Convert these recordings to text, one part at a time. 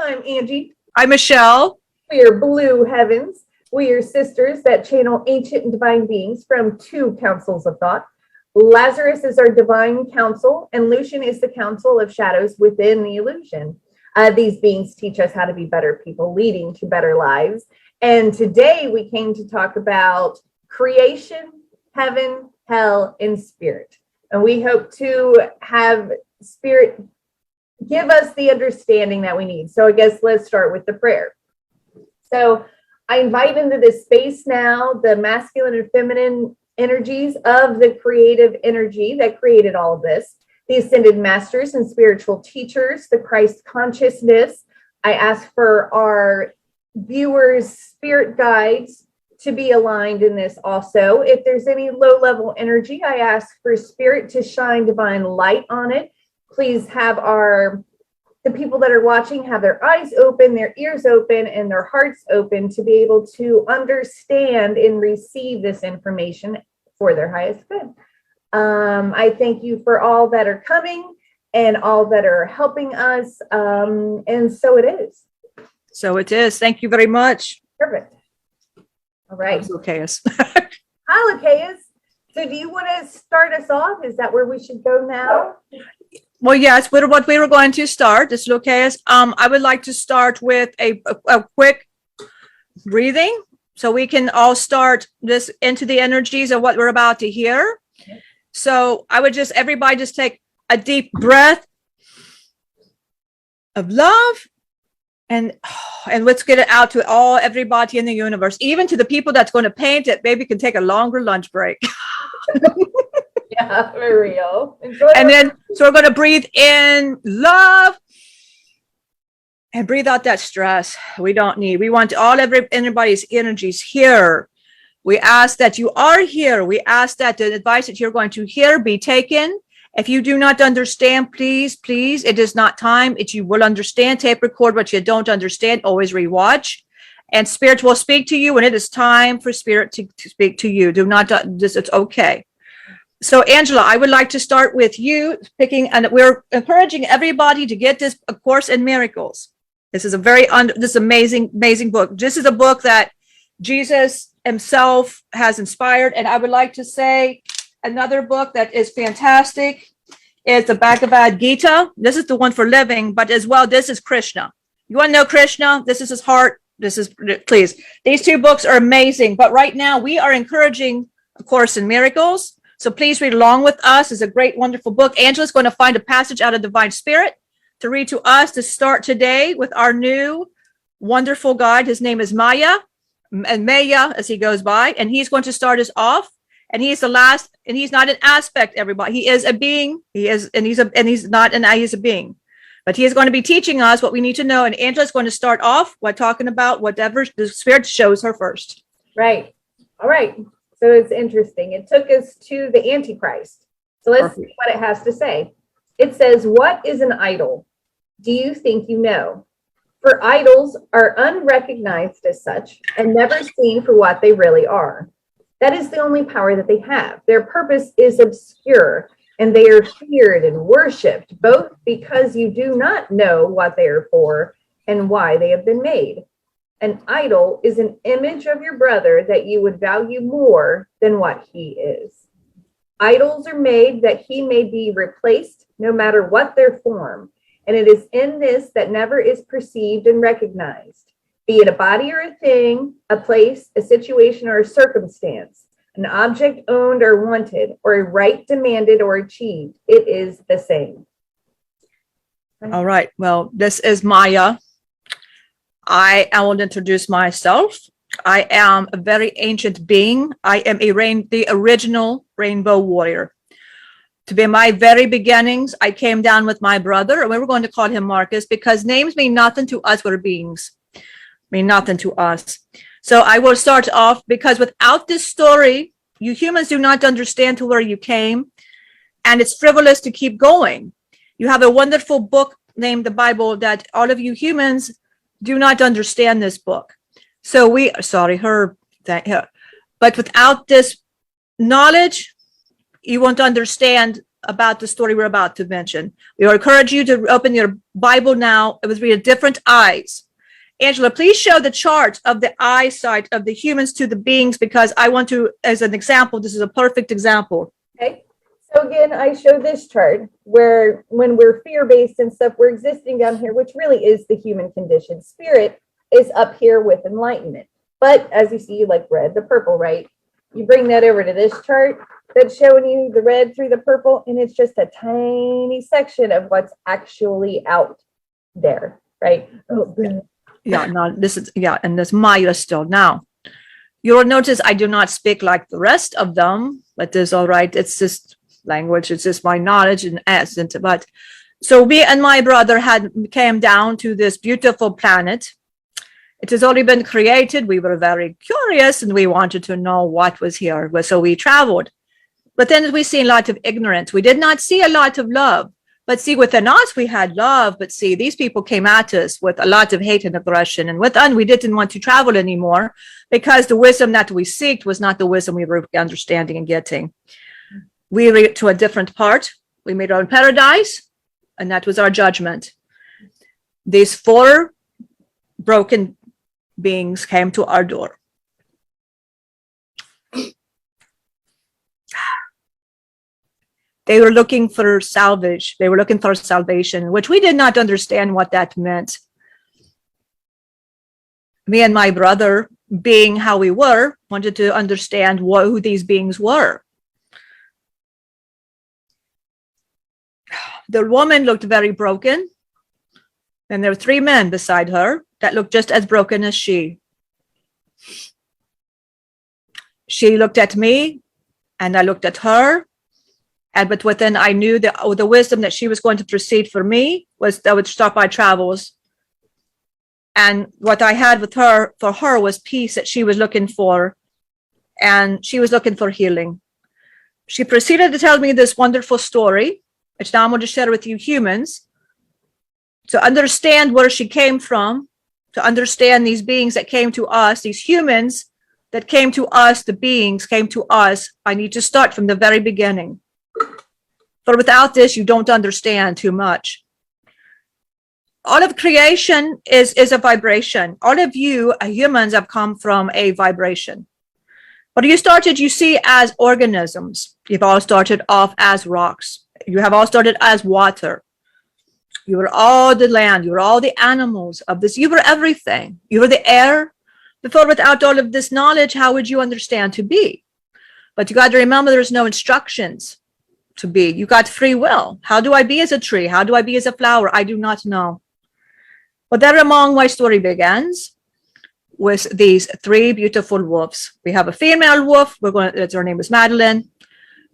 I'm Angie. I'm Michelle. We are Blue Heavens. We are sisters that channel ancient and divine beings from two councils of thought. Lazarus is our divine counsel, and Lucian is the council of shadows within the illusion. These beings teach us how to be better people, leading to better lives. And today we came to talk about creation, heaven, hell, and spirit. And we hope to have spirit give us the understanding that we need. So I guess let's start with the prayer. So I invite into this space now the masculine and feminine energies of the creative energy that created all of this, the ascended masters and spiritual teachers, the Christ consciousness. I ask for our viewers' spirit guides to be aligned in this also. If there's any low-level energy, I ask for spirit to shine divine light on it. Please have the people that are watching have their eyes open, their ears open, and their hearts open to be able to understand and receive this information for their highest good. I thank you for all that are coming and all that are helping us. And so it is. So it is. Thank you very much. Perfect. All right. Lucaeus. Hi, Lucaeus. So do you want to start us off? Is that where we should go now? Well, yes, what we were going to start is Lucaeus. I would like to start with a quick breathing so we can all start this into the energies of what we're about to hear. Okay. So I would everybody just take a deep breath of love and let's get it out to everybody in the universe, even to the people that's going to paint it. Maybe can take a longer lunch break. Yeah, for real. So we're going to breathe in love and breathe out that stress we don't need. We want everybody's energies here. We ask that you are here. We ask that the advice that you're going to hear be taken. If you do not understand, please, it is not time. You will understand. Tape record what you don't understand. Always rewatch. And spirit will speak to you when it is time for spirit to speak to you. Do not, it's okay. So, Angela, I would like to start with you picking, and we're encouraging everybody to get this A Course in Miracles. This is this amazing book. This is a book that Jesus himself has inspired. And I would like to say another book that is fantastic is the Bhagavad Gita. This is the one for living, but as well, this is Krishna. You want to know Krishna? This is his heart. Please. These two books are amazing. But right now we are encouraging A Course in Miracles. So please read along with us. It's a great, wonderful book. Angela's going to find a passage out of Divine Spirit to read to us to start today with our new wonderful guide. His name is Maya, and Maya as he goes by, and he's going to start us off. And he's the last, and he's not an aspect, everybody. He is a being. He's a being. But he is going to be teaching us what we need to know. And Angela's going to start off by talking about whatever the Spirit shows her first. Right. All right. So it's interesting. It took us to the Antichrist. So let's see what it has to say. It says, "What is an idol? Do you think you know? For idols are unrecognized as such and never seen for what they really are. That is the only power that they have. Their purpose is obscure, and they are feared and worshipped, both because you do not know what they are for and why they have been made. An idol is an image of your brother that you would value more than what he is. Idols are made that he may be replaced no matter what their form, and it is in this that never is perceived and recognized, be it a body or a thing, a place, a situation, or a circumstance, an object owned or wanted, or a right demanded or achieved. It is the same." All right. Well, this is Maya. I will introduce myself. I am a very ancient being. I am the original rainbow warrior. To be my very beginnings, I came down with my brother, and we were going to call him Marcus because names mean nothing to us. We're beings. Mean nothing to us. So I will start off because without this story, you humans do not understand to where you came, and it's frivolous to keep going. You have a wonderful book named the Bible that all of you humans do not understand this book. So but without this knowledge, you won't understand about the story we're about to mention. We encourage you to open your Bible now. It was read different eyes. Angela, please show the chart of the eyesight of the humans to the beings, because I want to, as an example, this is a perfect example. Okay. So again, I show this chart where when we're fear-based and stuff, we're existing down here, which really is the human condition. Spirit is up here with enlightenment. But as you see, like red, the purple, right? You bring that over to this chart that's showing you the red through the purple, and it's just a tiny section of what's actually out there, right? Oh, yeah, no, this is, yeah, and there's Maya still. Now, you will notice I do not speak like the rest of them, but it's all right. It's just language. It's just my knowledge and accent. But so me and my brother came down to this beautiful planet. It has already been created. We were very curious and we wanted to know what was here. So we traveled. But then we see a lot of ignorance. We did not see a lot of love. But see, within us, we had love. But see, these people came at us with a lot of hate and aggression. And within, we didn't want to travel anymore because the wisdom that we seeked was not the wisdom we were understanding and getting. We went to a different part. We made our own paradise, and that was our judgment. These 4 broken beings came to our door. They were looking for salvage. They were looking for salvation, which we did not understand what that meant. Me and my brother, being how we were, wanted to understand who these beings were. The woman looked very broken. And there were 3 men beside her that looked just as broken as she. She looked at me, and I looked at her. But within, I knew that the wisdom that she was going to proceed for me was that would stop my travels. And what I had with her, for her, was peace that she was looking for. And she was looking for healing. She proceeded to tell me this wonderful story, which now I'm going to share with you humans, to understand where she came from, to understand these beings that came to us, these humans that came to us, the beings came to us. I need to start from the very beginning. For without this, you don't understand too much. All of creation is a vibration. All of you humans have come from a vibration. But you see, as organisms. You've all started off as rocks. You have all started as water. You were all the land. You were all the animals of this. You were everything. You were the air. Before, without all of this knowledge, how would you understand to be? But you got to remember, there's no instructions to be. You got free will. How do I be as a tree? How do I be as a flower? I do not know. But there among my story begins with these 3 beautiful wolves. We have a female wolf. Her name is Madeline.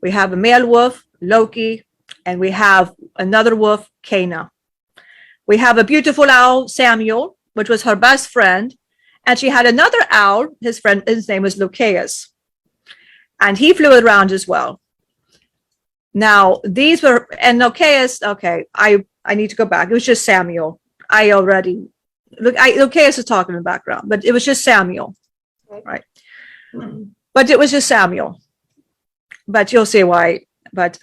We have a male wolf, Loki, and we have another wolf, Cana. We have a beautiful owl, Samuel, which was her best friend. And she had another owl, his name was Lucius. And he flew around as well. Now, these were, and Lucius, okay, I need to go back. It was just Samuel. Lucius is talking in the background, but it was just Samuel, right? But it was just Samuel. But you'll see why. But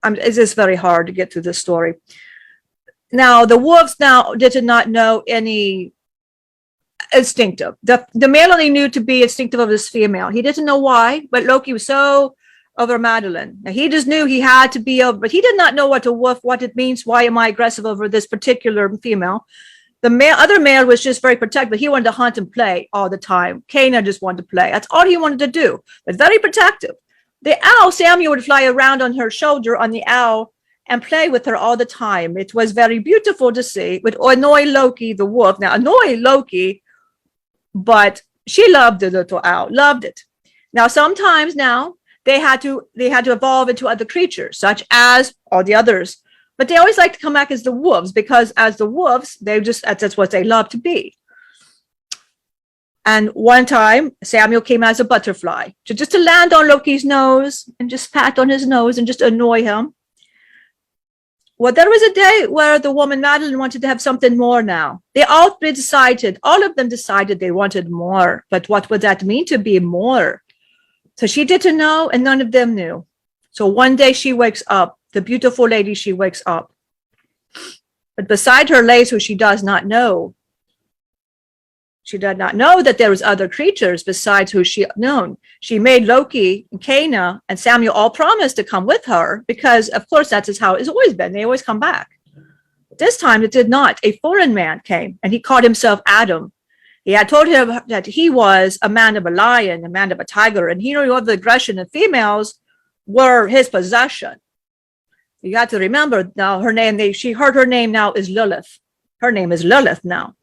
it's just very hard to get through this story. Now, the wolves did not know any instinctive. The male only knew to be instinctive of his female. He didn't know why, but Loki was so over Madeline. Now, he just knew he had to be over, but he did not know what a wolf, what it means. Why am I aggressive over this particular female? The other male was just very protective, but he wanted to hunt and play all the time. Cana just wanted to play. That's all he wanted to do, but very protective. The owl, Samuel, would fly around on her shoulder on the owl and play with her all the time. It was very beautiful to see. It would annoy Loki, the wolf. Now, annoy Loki, but she loved the little owl, loved it. Now, sometimes they had to evolve into other creatures, such as all the others. But they always like to come back as the wolves, because as the wolves, that's what they love to be. And one time, Samuel came as a butterfly, just to land on Loki's nose and just pat on his nose and just annoy him. Well, there was a day where the woman Madeline wanted to have something more now. All of them decided they wanted more. But what would that mean to be more? So she didn't know, and none of them knew. So one day she wakes up, the beautiful lady, she wakes up. But beside her lays who she does not know. She did not know that there was other creatures besides who she known. She made Loki and Cana and Samuel all promise to come with her because, of course, that is how it's always been. They always come back. This time it did not. A foreign man came, and he called himself Adam. He had told him that he was a man of a lion, a man of a tiger, and he knew all the aggression of females were his possession. You got to remember now her name, she heard her name now is Lilith. Her name is Lilith now.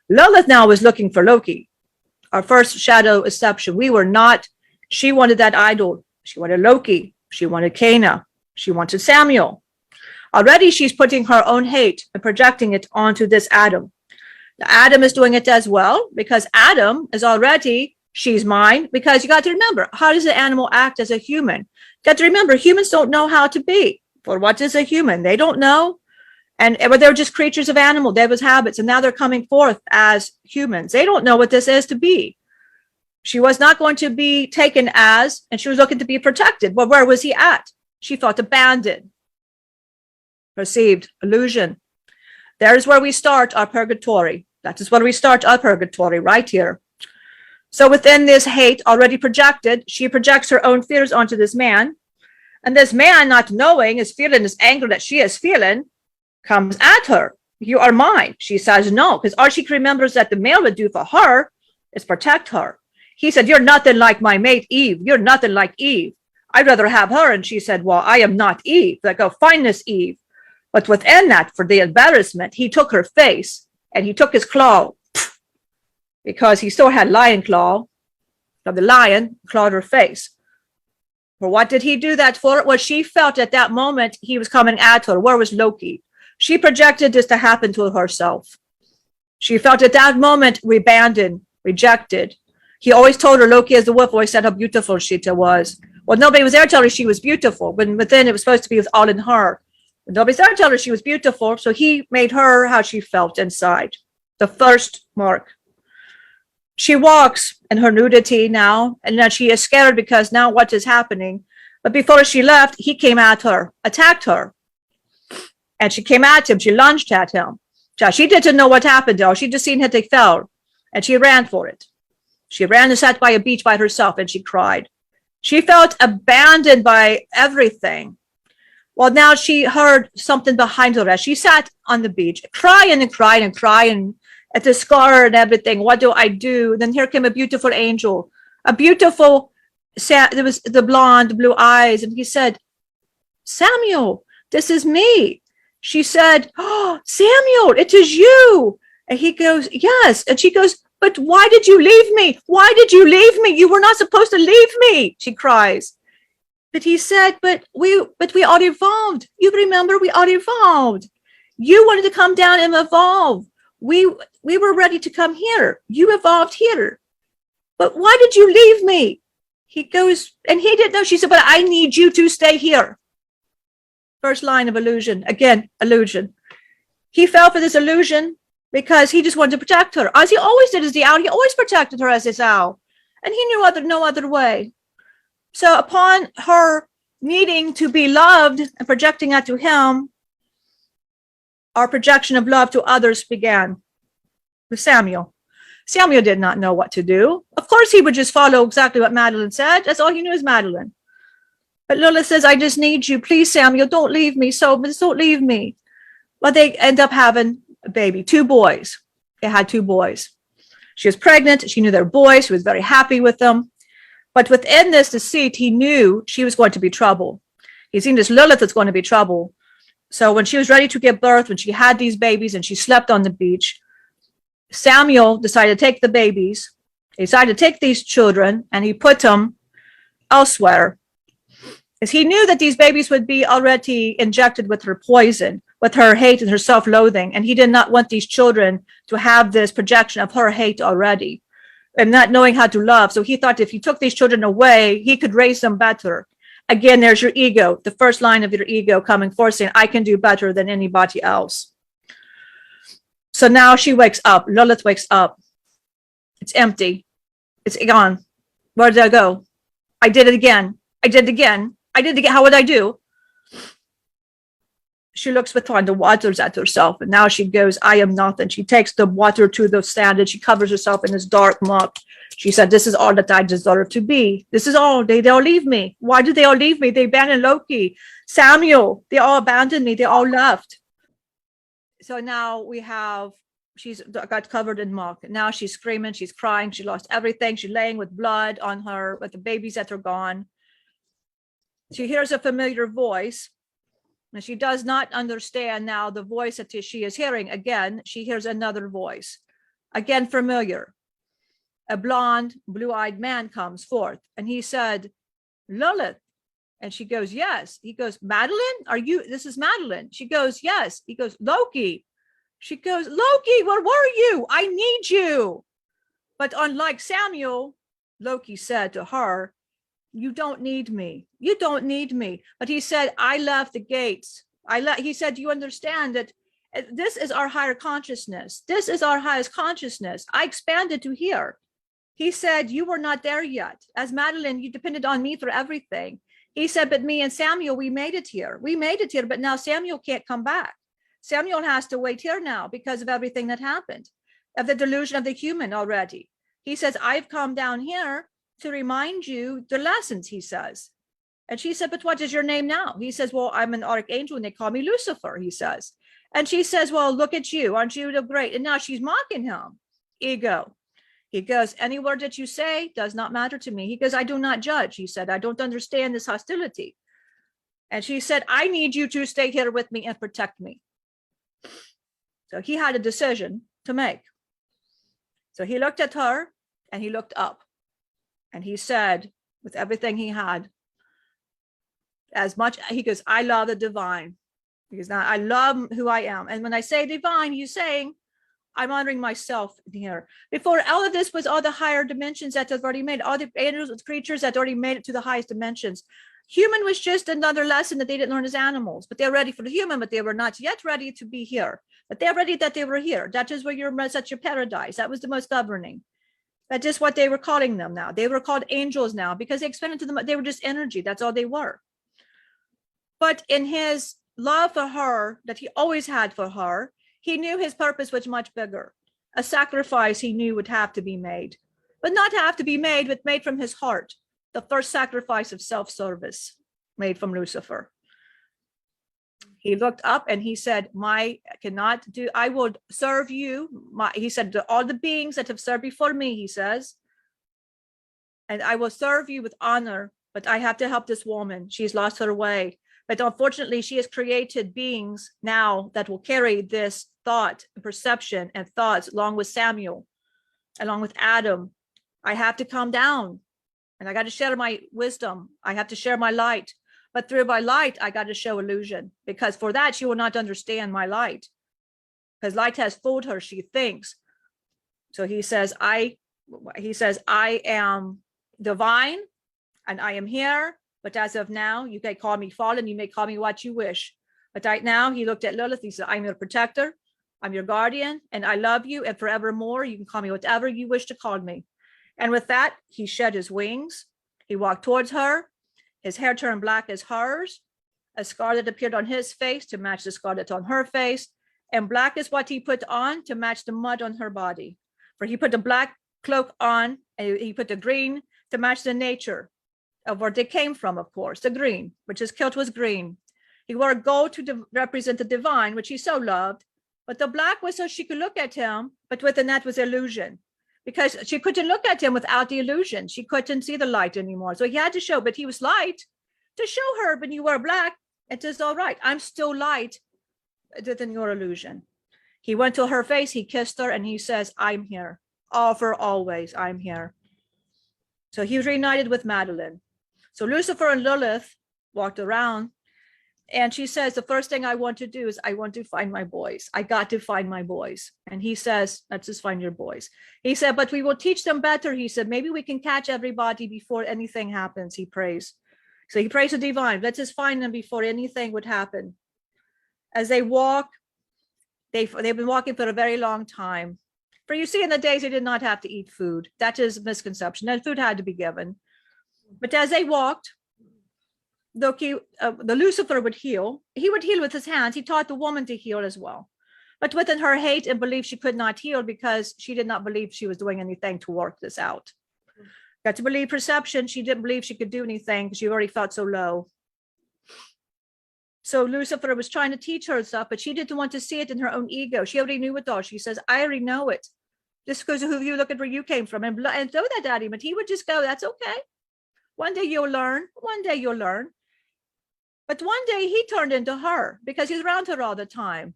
Lilith now was looking for Loki. Our first shadow exception. We were not, she wanted that idol. She wanted Loki. She wanted Cana. She wanted Samuel. Already she's putting her own hate and projecting it onto this Adam. Now, Adam is doing it as well because Adam is already, she's mine, because you got to remember, how does an animal act as a human? You got to remember, humans don't know how to be. For what is a human? They don't know. And they're just creatures of animal. They have habits. And now they're coming forth as humans. They don't know what this is to be. She was not going to be taken as, and she was looking to be protected. Well, where was he at? She felt abandoned. Perceived illusion. There's where we start our purgatory. That is where we start our purgatory, right here. So within this hate already projected, she projects her own fears onto this man. And this man, not knowing, is feeling this anger that she is feeling, comes at her. You are mine. She says no, because all she remembers that the male would do for her is protect her. He said, you're nothing like my mate Eve. You're nothing like Eve. I'd rather have her. And she said, well, I am not Eve. Like, go find this Eve. But within that, for the embarrassment, he took her face and he took his claw because he still had lion claw of the lion, clawed her face. For what did he do that for? Well, she felt at that moment he was coming at her. Where was Loki? She projected this to happen to herself. She felt at that moment abandoned, rejected. He always told her, Loki as the wolf, always said how beautiful she was. Well, nobody was there to tell her she was beautiful, but within it was supposed to be all in her. But nobody's there to tell her she was beautiful, so he made her how she felt inside. The first mark. She walks in her nudity now, and now she is scared because now what is happening? But before she left, he came at her, attacked her. And she came at him. She lunged at him. She didn't know what happened, though. She just seen that they fell, and she ran for it. She ran and sat by a beach by herself, and she cried. She felt abandoned by everything. Well, now she heard something behind her as she sat on the beach, crying and crying and crying at the scar and everything. What do I do? Then here came a beautiful angel, a beautiful, there was the blonde, blue eyes. And he said, Samuel, this is me. She said, oh, Samuel, it is you. And he goes, yes. And she goes, but why did you leave me? Why did you leave me? You were not supposed to leave me. She cries. But he said, but we all evolved. You remember, we all evolved. You wanted to come down and evolve. We were ready to come here. You evolved here. But why did you leave me? He goes, and he didn't know. She said, but I need you to stay here. First line of illusion. Again, illusion. He fell for this illusion because he just wanted to protect her. As he always did as the owl, he always protected her as his owl. And he knew no other way. So upon her needing to be loved and projecting that to him, our projection of love to others began with Samuel. Samuel did not know what to do. Of course, he would just follow exactly what Madeline said. That's all he knew is Madeline. But Lilith says, I just need you. Please, Samuel, don't leave me. Don't leave me. Well, they end up having a baby, 2 boys. They had 2 boys. She was pregnant. She knew they were boys. She was very happy with them. But within this deceit, he knew she was going to be trouble. He's seen this Lilith that's going to be trouble. So when she was ready to give birth, when she had these babies and she slept on the beach, Samuel decided to take the babies. He decided to take these children and he put them elsewhere. Because he knew that these babies would be already injected with her poison, with her hate and her self-loathing. And he did not want these children to have this projection of her hate already and not knowing how to love. So he thought if he took these children away, he could raise them better. Again, there's your ego, the first line of your ego coming forth saying, I can do better than anybody else. So now she wakes up. Lilith wakes up. It's empty. It's gone. Where did I go? I did it again. I did it again. I did it again. How would I do? She looks with the waters at herself, and now she goes, I am nothing. She takes the water to the sand, and she covers herself in this dark muck. She said, this is all that I deserve to be. This is all. They all leave me. Why did they all leave me? They abandoned Loki, Samuel. They all abandoned me. They all left. So now she's got covered in muck. Now she's screaming. She's crying. She lost everything. She's laying with blood on her, with the babies that are gone. She hears a familiar voice. And she does not understand now the voice that she is hearing. Again, she hears another voice, again familiar. A blonde, blue-eyed man comes forth, and he said, Lilith. And she goes, yes. He goes, Madeline, this is Madeline. She goes, yes. He goes, Loki. She goes, Loki, where were you? I need you. But unlike Samuel, Loki said to her, you don't need me. You don't need me. But he said, I left the gates. He said, you understand that this is our higher consciousness. This is our highest consciousness. I expanded to here. He said, you were not there yet. As Madeline, you depended on me for everything. He said, but me and Samuel, we made it here. We made it here, but now Samuel can't come back. Samuel has to wait here now because of everything that happened, of the delusion of the human already. He says, I've come down here to remind you the lessons, he says. And she said, but what is your name now? He says, well, I'm an archangel and they call me Lucifer, he says. And she says, well, look at you. Aren't you the great? And now she's mocking him. Ego. He goes, any word that you say does not matter to me. He goes, I do not judge. He said, I don't understand this hostility. And she said, I need you to stay here with me and protect me. So he had a decision to make. So he looked at her and he looked up. And he said, with everything he had, he goes, I love the divine. Because now I love who I am. And when I say divine, he's saying, I'm honoring myself here. Before all of this was all the higher dimensions that have already made, all the angels and creatures that already made it to the highest dimensions. Human was just another lesson that they didn't learn as animals, but they're ready for the human, but they were not yet ready to be here. But they're ready that they were here. That is where that's your paradise. That was the most governing. That's just what they were calling them now. They were called angels now because they expanded to them. They were just energy. That's all they were. But in his love for her that he always had for her, he knew his purpose was much bigger. A sacrifice he knew would have to be made, but not have to be made, but made from his heart. The first sacrifice of self-service made from Lucifer. He looked up and he said, I will serve you. He said, all the beings that have served before me, he says, and I will serve you with honor, but I have to help this woman. She's lost her way. But unfortunately, she has created beings now that will carry this thought, perception, and thoughts along with Samuel, along with Adam. I have to calm down and I got to share my wisdom. I have to share my light. But through my light, I got to show illusion, because for that, she will not understand my light. Because light has fooled her, she thinks. So he says, I am divine and I am here. But as of now, you may call me fallen, you may call me what you wish. But right now, he looked at Lilith, he said, I'm your protector, I'm your guardian, and I love you, and forevermore, you can call me whatever you wish to call me. And with that, he shed his wings. He walked towards her. His hair turned black as hers. A scar that appeared on his face to match the scar that's on her face. And black is what he put on to match the mud on her body. For he put the black cloak on, and he put the green to match the nature of where they came from, of course, the green, which his kilt was green. He wore gold to represent the divine, which he so loved. But the black was so she could look at him, but within that was illusion. Because she couldn't look at him without the illusion. She couldn't see the light anymore. So he had to show, but he was light to show her, when you wear black, it is all right. I'm still light within your illusion. He went to her face, he kissed her, and he says, I'm here. All for always, I'm here. So he was reunited with Madeline. So Lucifer and Lilith walked around, and she says, the first thing I want to do is I want to find my boys. I got to find my boys. And he says, let's just find your boys. He said, but we will teach them better. He said, maybe we can catch everybody before anything happens. He prays. So he prays to divine. Let's just find them before anything would happen. As they walk, they've been walking for a very long time. For you see, in the days, they did not have to eat food. That is a misconception. And food had to be given. But as they walked, the Lucifer would heal. He would heal with his hands. He taught the woman to heal as well. But within her hate and belief, she could not heal because she did not believe she was doing anything to work this out. Got to believe perception. She didn't believe she could do anything because she already felt so low. So Lucifer was trying to teach her stuff, but she didn't want to see it in her own ego. She already knew it all. She says, I already know it. Just because of who you look at where you came from and throw that at him. But he would just go, that's okay. One day you'll learn. One day you'll learn. But one day he turned into her because he's around her all the time.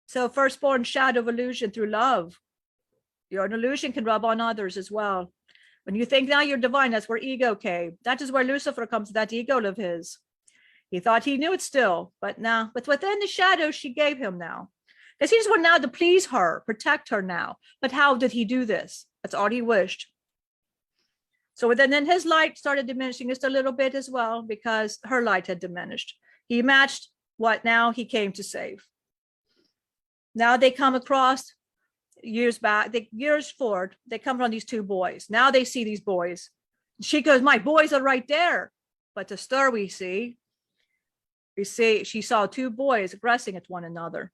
So firstborn shadow of illusion through love. Your illusion can rub on others as well. When you think now you're divine, that's where ego came. That is where Lucifer comes, that ego of his. He thought he knew it still, but now, but within the shadow she gave him now. Because he just wanted now to please her, protect her now. But how did he do this? That's all he wished. So then his light started diminishing just a little bit as well because her light had diminished. He matched what now he came to save. Now they come across years back, years forward, they come from these two boys. Now they see these boys. She goes, my boys are right there. But the stir we see she saw two boys aggressing at one another.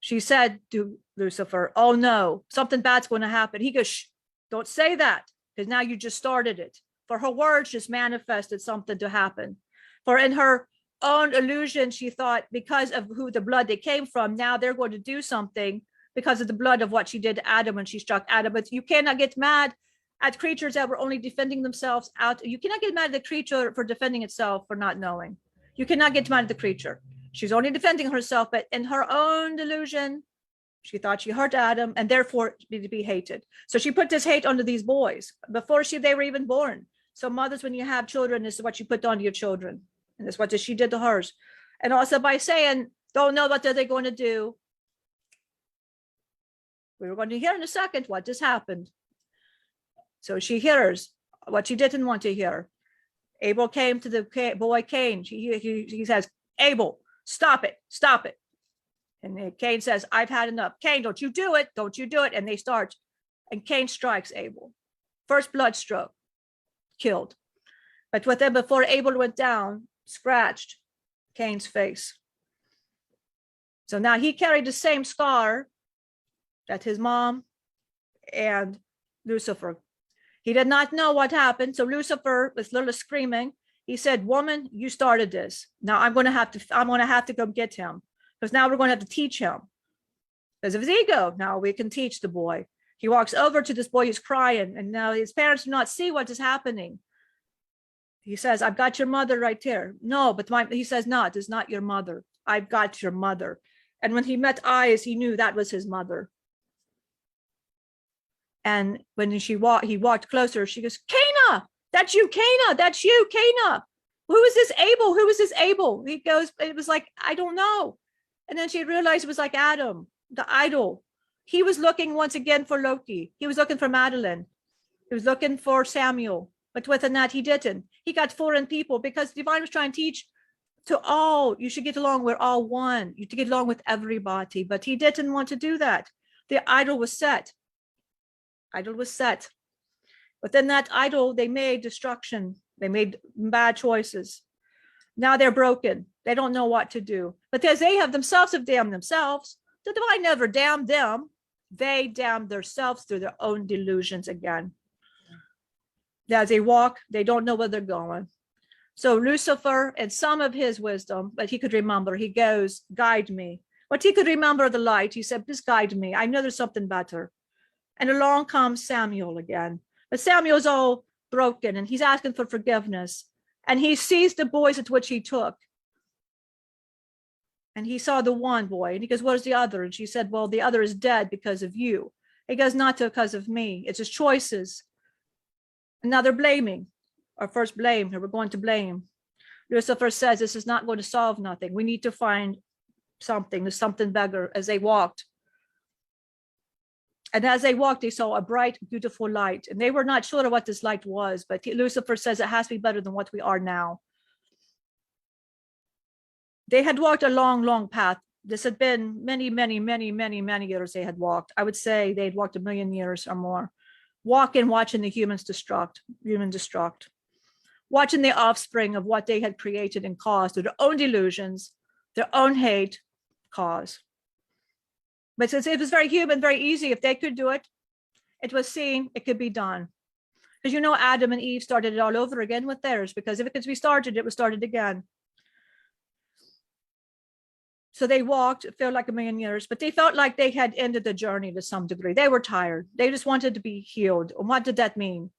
She said to Lucifer, oh no, something bad's going to happen. He goes, shh, don't say that, because now you just started it. For her words just manifested something to happen. For in her own illusion, she thought because of who the blood they came from, now they're going to do something because of the blood of what she did to Adam when she struck Adam. But you cannot get mad at creatures that were only defending themselves out. You cannot get mad at the creature for defending itself for not knowing. You cannot get mad at the creature. She's only defending herself, but in her own delusion, she thought she hurt Adam and therefore to be hated. So she put this hate onto these boys before they were even born. So mothers, when you have children, this is what you put onto your children. And that's what she did to hers. And also by saying, don't know what they're going to do. We were going to hear in a second what just happened. So she hears what she didn't want to hear. Abel came to the boy Cain. He says, Abel, stop it, stop it. And Cain says, I've had enough. Cain, don't you do it, don't you do it. And they start, and Cain strikes Abel. First blood stroke, killed. But within, before Abel went down, scratched Cain's face. So now he carried the same scar that his mom and Lucifer. He did not know what happened. So Lucifer was little screaming. He said, woman, you started this. Now I'm going to have to go get him, because now we're going to have to teach him because of his ego. Now we can teach the boy. He walks over to this boy who's crying, and now his parents do not see what is happening. He says, I've got your mother right here. No, but he says, no, it is not your mother. I've got your mother. And when he met eyes, he knew that was his mother. And when he walked closer, she goes, Cana, that's you, Cana, that's you, Cana. Who is this Abel? Who is this Abel? He goes, it was like, I don't know. And then she realized it was like Adam, the idol. He was looking once again for Loki. He was looking for Madeline. He was looking for Samuel. But within that, he didn't. He got foreign people because Divine was trying to teach to all. You should get along. We're all one. You to get along with everybody. But he didn't want to do that. The idol was set. Idol was set. Within that idol, they made destruction. They made bad choices. Now they're broken. They don't know what to do. But as they have damned themselves, the Divine never damned them. They damned themselves through their own delusions again. As they walk, they don't know where they're going. So Lucifer, and some of his wisdom, but he could remember, he goes, guide me. But he could remember the light. He said, please guide me. I know there's something better. And along comes Samuel again. But Samuel's all broken, and he's asking for forgiveness. And he sees the boys at which he took. And he saw the one boy, and he goes, where's the other? And she said, well, the other is dead because of you. He goes, not because of me. It's his choices. And now they're blaming. Our first blame, we're going to blame. Lucifer says, this is not going to solve nothing. We need to find something. There's something bigger. As they walked. And as they walked, they saw a bright, beautiful light. And they were not sure of what this light was, but Lucifer says it has to be better than what we are now. They had walked a long, long path. This had been many, many, many, many, many years they had walked. I would say they'd walked 1,000,000 years or more. watching the human destruct, watching the offspring of what they had created and caused through their own delusions, their own hate cause. But since it was very human, very easy, if they could do it, it was seen, it could be done. Because Adam and Eve started it all over again with theirs, because if it could be started, it was started again. So they walked, it felt like a million years, but they felt like they had ended the journey to some degree. They were tired. They just wanted to be healed. And what did that mean?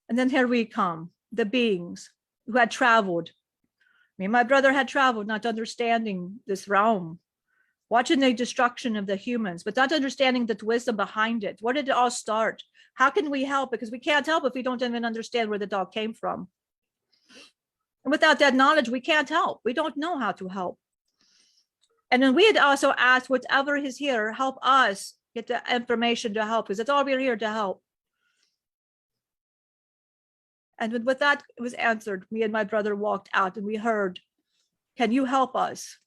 And then here we come, the beings who had traveled. Me and my brother had traveled, not understanding this realm, watching the destruction of the humans, but not understanding the wisdom behind it. Where did it all start? How can we help? Because we can't help if we don't even understand where the dog came from. And without that knowledge, we can't help. We don't know how to help. And then we had also asked whatever is here, help us get the information to help, because that's all we're here to help. And with that, it was answered. Me and my brother walked out and we heard, can you help us?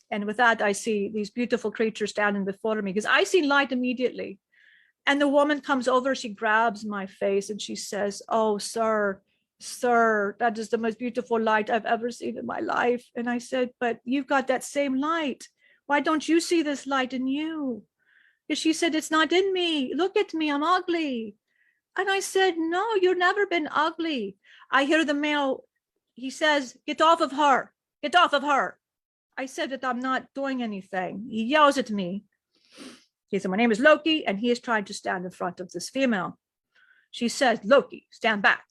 And with that, I see these beautiful creatures standing before me, because I see light immediately. And the woman comes over, she grabs my face and she says, oh, sir, that is the most beautiful light I've ever seen in my life. And I said, but you've got that same light. Why don't you see this light in you? Because she said, it's not in me. Look at me, I'm ugly. And I said, no, you've never been ugly. I hear the male, he says, get off of her, get off of her. I said that I'm not doing anything. He yells at me. He said, my name is Loki, and he is trying to stand in front of this female. She says, Loki, stand back.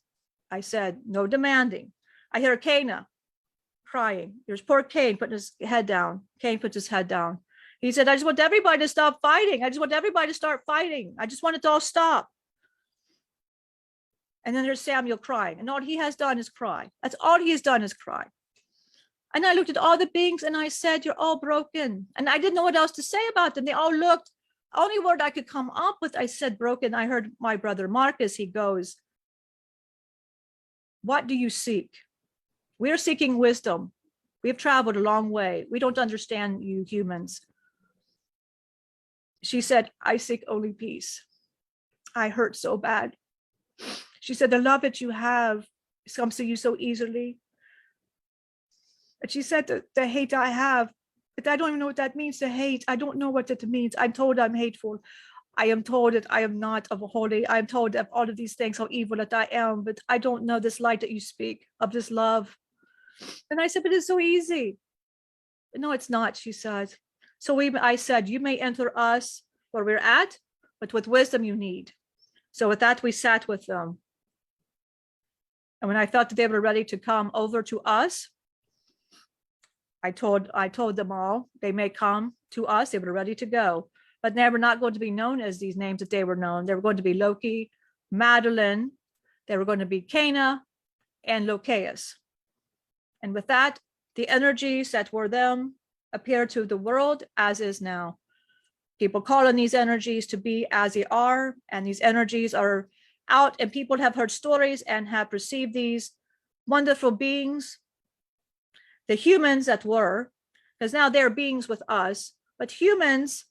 I said, no demanding. I hear Cana crying. There's poor Cain putting his head down. Cain puts his head down. He said, I just want everybody to stop fighting. I just want everybody to start fighting. I just want it to all stop. And then there's Samuel crying. And all he has done is cry. That's all he has done is cry. And I looked at all the beings and I said, you're all broken. And I didn't know what else to say about them. They all looked, only word I could come up with, I said broken. I heard my brother Marcus, he goes, what do you seek? We're seeking wisdom. We've traveled a long way. We don't understand you humans. She said, I seek only peace. I hurt so bad. She said, the love that you have comes to you so easily. But she said, the hate I have, but I don't even know what that means to hate. I don't know what it means. I'm told I'm hateful. I am told that I am not of a holy. I am told of all of these things, how evil that I am, but I don't know this light that you speak of, this love. And I said, but it's so easy. No, it's not, she said. So I said, you may enter us where we're at, but with wisdom you need. So with that, we sat with them. And when I felt that they were ready to come over to us, I told them all, they may come to us, they were ready to go. But they were not going to be known as these names that they were known. They were going to be Loki, Madeline, they were going to be Cana, and Locaeus. And with that, the energies that were them appear to the world as is now. People call on these energies to be as they are, and these energies are out, and people have heard stories and have perceived these wonderful beings, the humans that were, because now they're beings with us, but humans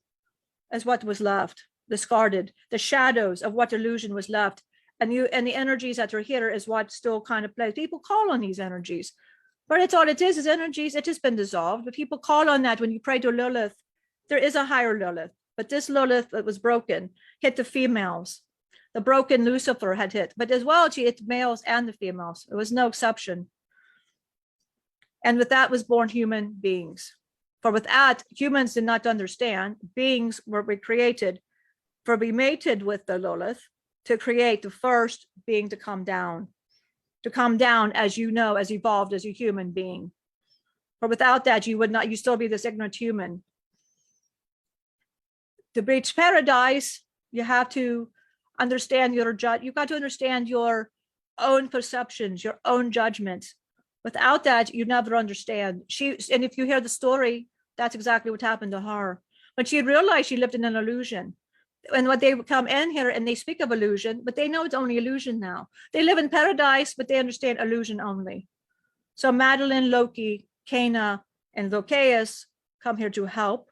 as what was left, discarded, the shadows of what illusion was left, and the energies that are here is what still kind of plays. People call on these energies, but it's all it is energies. It has been dissolved, but people call on that when you pray to Lilith. There is a higher Lilith, but this Lilith that was broken hit the females. The broken Lucifer had hit, but as well, she hit males and the females. There was no exception. And with that was born human beings. For with that, humans did not understand. Beings were created for be mated with the Lilith to create the first being to come down as you know, as evolved as a human being. For without that, you still be this ignorant human. To reach paradise, you have to understand you've got to understand your own perceptions, your own judgments. Without that, you never understand. And if you hear the story, that's exactly what happened to her. When she realized she lived in an illusion. And when they come in here and they speak of illusion, but they know it's only illusion now. They live in paradise, but they understand illusion only. So Madeline, Loki, Cana, and Locaeus come here to help.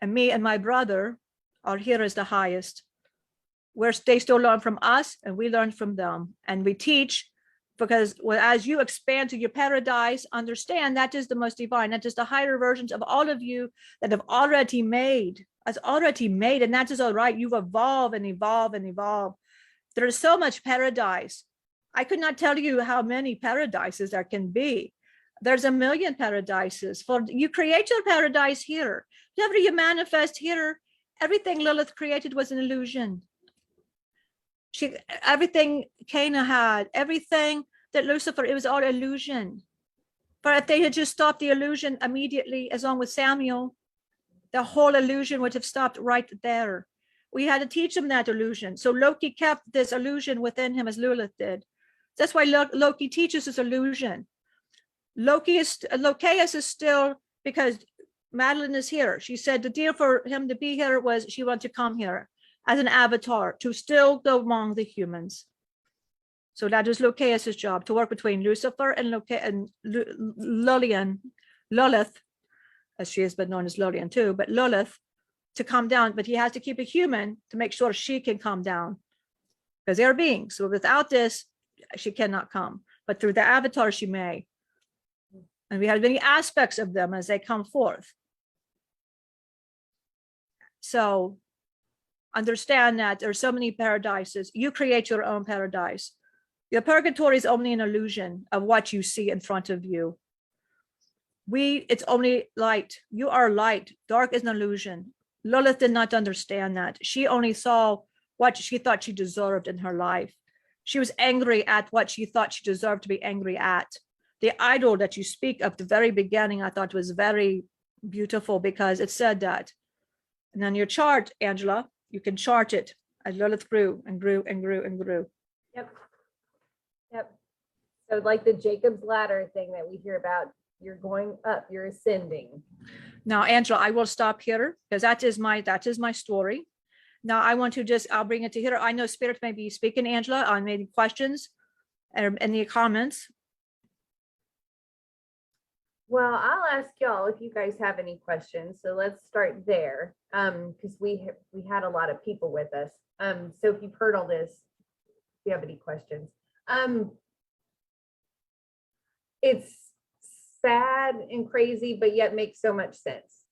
And me and my brother are here as the highest. where they still learn from us and we learn from them. And we teach because as you expand to your paradise, understand that is the most divine. That is the higher versions of all of you that have already made. And that is all right. You've evolved and evolved and evolved. There is so much paradise. I could not tell you how many paradises there can be. There's a million paradises. For you create your paradise here. Whatever you manifest here, everything Lilith created was an illusion. Everything Cana had, everything that Lucifer, it was all illusion. But if they had just stopped the illusion immediately, as long with Samuel, the whole illusion would have stopped right there. We had to teach him that illusion. So Loki kept this illusion within him as Lilith did. That's why Loki teaches this illusion. Locaeus is still, because Madeline is here. She said the deal for him to be here was she wanted to come here as an avatar to still go among the humans. So that is Locaeus' job, to work between Lucifer and Lilith, as she has been known as Lillian too, but Lilith, to come down. But he has to keep a human to make sure she can come down, because they're beings. So without this, she cannot come. But through the avatar, she may. And we have many aspects of them as they come forth. So understand that there are so many paradises. You create your own paradise. Your purgatory is only an illusion of what you see in front of you. It's only light. You are light. Dark is an illusion. Lilith did not understand that. She only saw what she thought she deserved in her life. She was angry at what she thought she deserved to be angry at. The idol that you speak of, the very beginning, I thought was very beautiful because it said that. And on your chart, Angela, you can chart it as Lilith grew and grew and grew and grew. Yep. So like the Jacob's ladder thing that we hear about, you're going up, you're ascending. Now, Angela, I will stop here because that is my story. Now I want to I'll bring it to here. I know Spirit may be speaking, Angela, on maybe questions and any comments. Well, I'll ask y'all if you guys have any questions. So let's start there, because we had a lot of people with us. So if you've heard all this, if you have any questions, it's sad and crazy, but yet makes so much sense.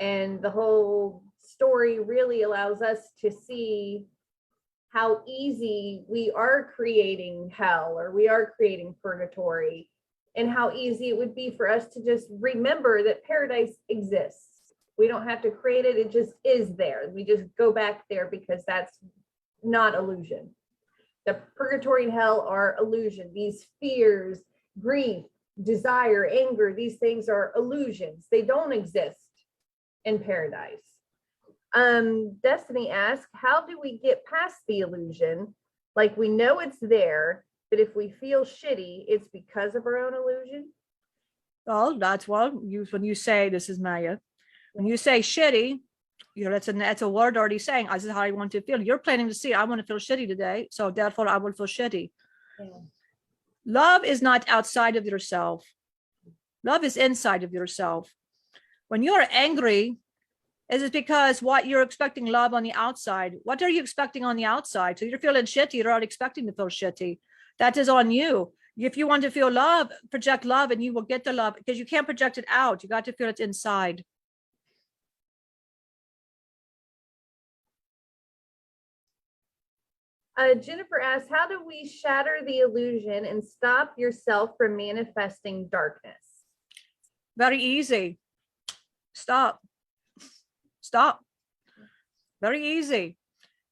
And the whole story really allows us to see how easy we are creating hell, or we are creating purgatory, and how easy it would be for us to just remember that paradise exists. We don't have to create it. It just is there. We just go back there because that's not illusion. The purgatory and hell are illusion. These fears, grief, desire, anger, these things are illusions. They don't exist in paradise. Destiny asks, how do we get past the illusion? Like, we know it's there, but if we feel shitty, it's because of our own illusion. Well, that's when you say, this is Maya, when you say shitty, that's a word already saying, this is how I want to feel. You're planning to see, I want to feel shitty today, so therefore I will feel shitty. Yeah. Love is not outside of yourself. Love is inside of yourself. When you're angry, is it because what you're expecting love on the outside? What are you expecting on the outside? So you're feeling shitty, you're already expecting to feel shitty. That is on you. If you want to feel love, project love and you will get the love, because you can't project it out. You got to feel it inside. Jennifer asks, how do we shatter the illusion and stop yourself from manifesting darkness? Very easy. Stop. Very easy.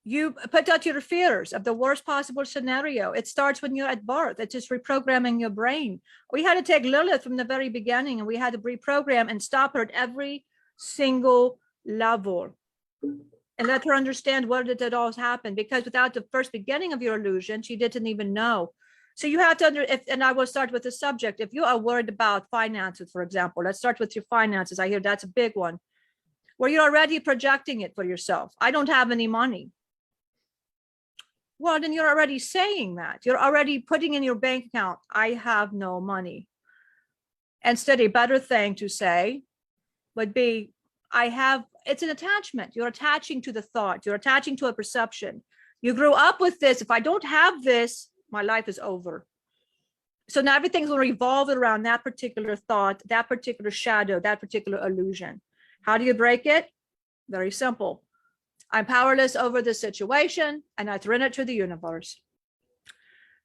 You put out your fears of the worst possible scenario. It starts when you're at birth. It's just reprogramming your brain. We had to take Lilith from the very beginning, and we had to reprogram and stop her at every single level and let her understand what did it all happen. Because without the first beginning of your illusion, she didn't even know. So you have to and I will start with the subject. If you are worried about finances, for example, let's start with your finances. I hear that's a big one, where you're already projecting it for yourself. I don't have any money. Well, then you're already saying that. You're already putting in your bank account, I have no money. Instead, a better thing to say would be, it's an attachment. You're attaching to the thought. You're attaching to a perception. You grew up with this. If I don't have this, my life is over. So now everything's going to revolve around that particular thought, that particular shadow, that particular illusion. How do you break it? Very simple. I'm powerless over this situation, and I surrender it to the universe.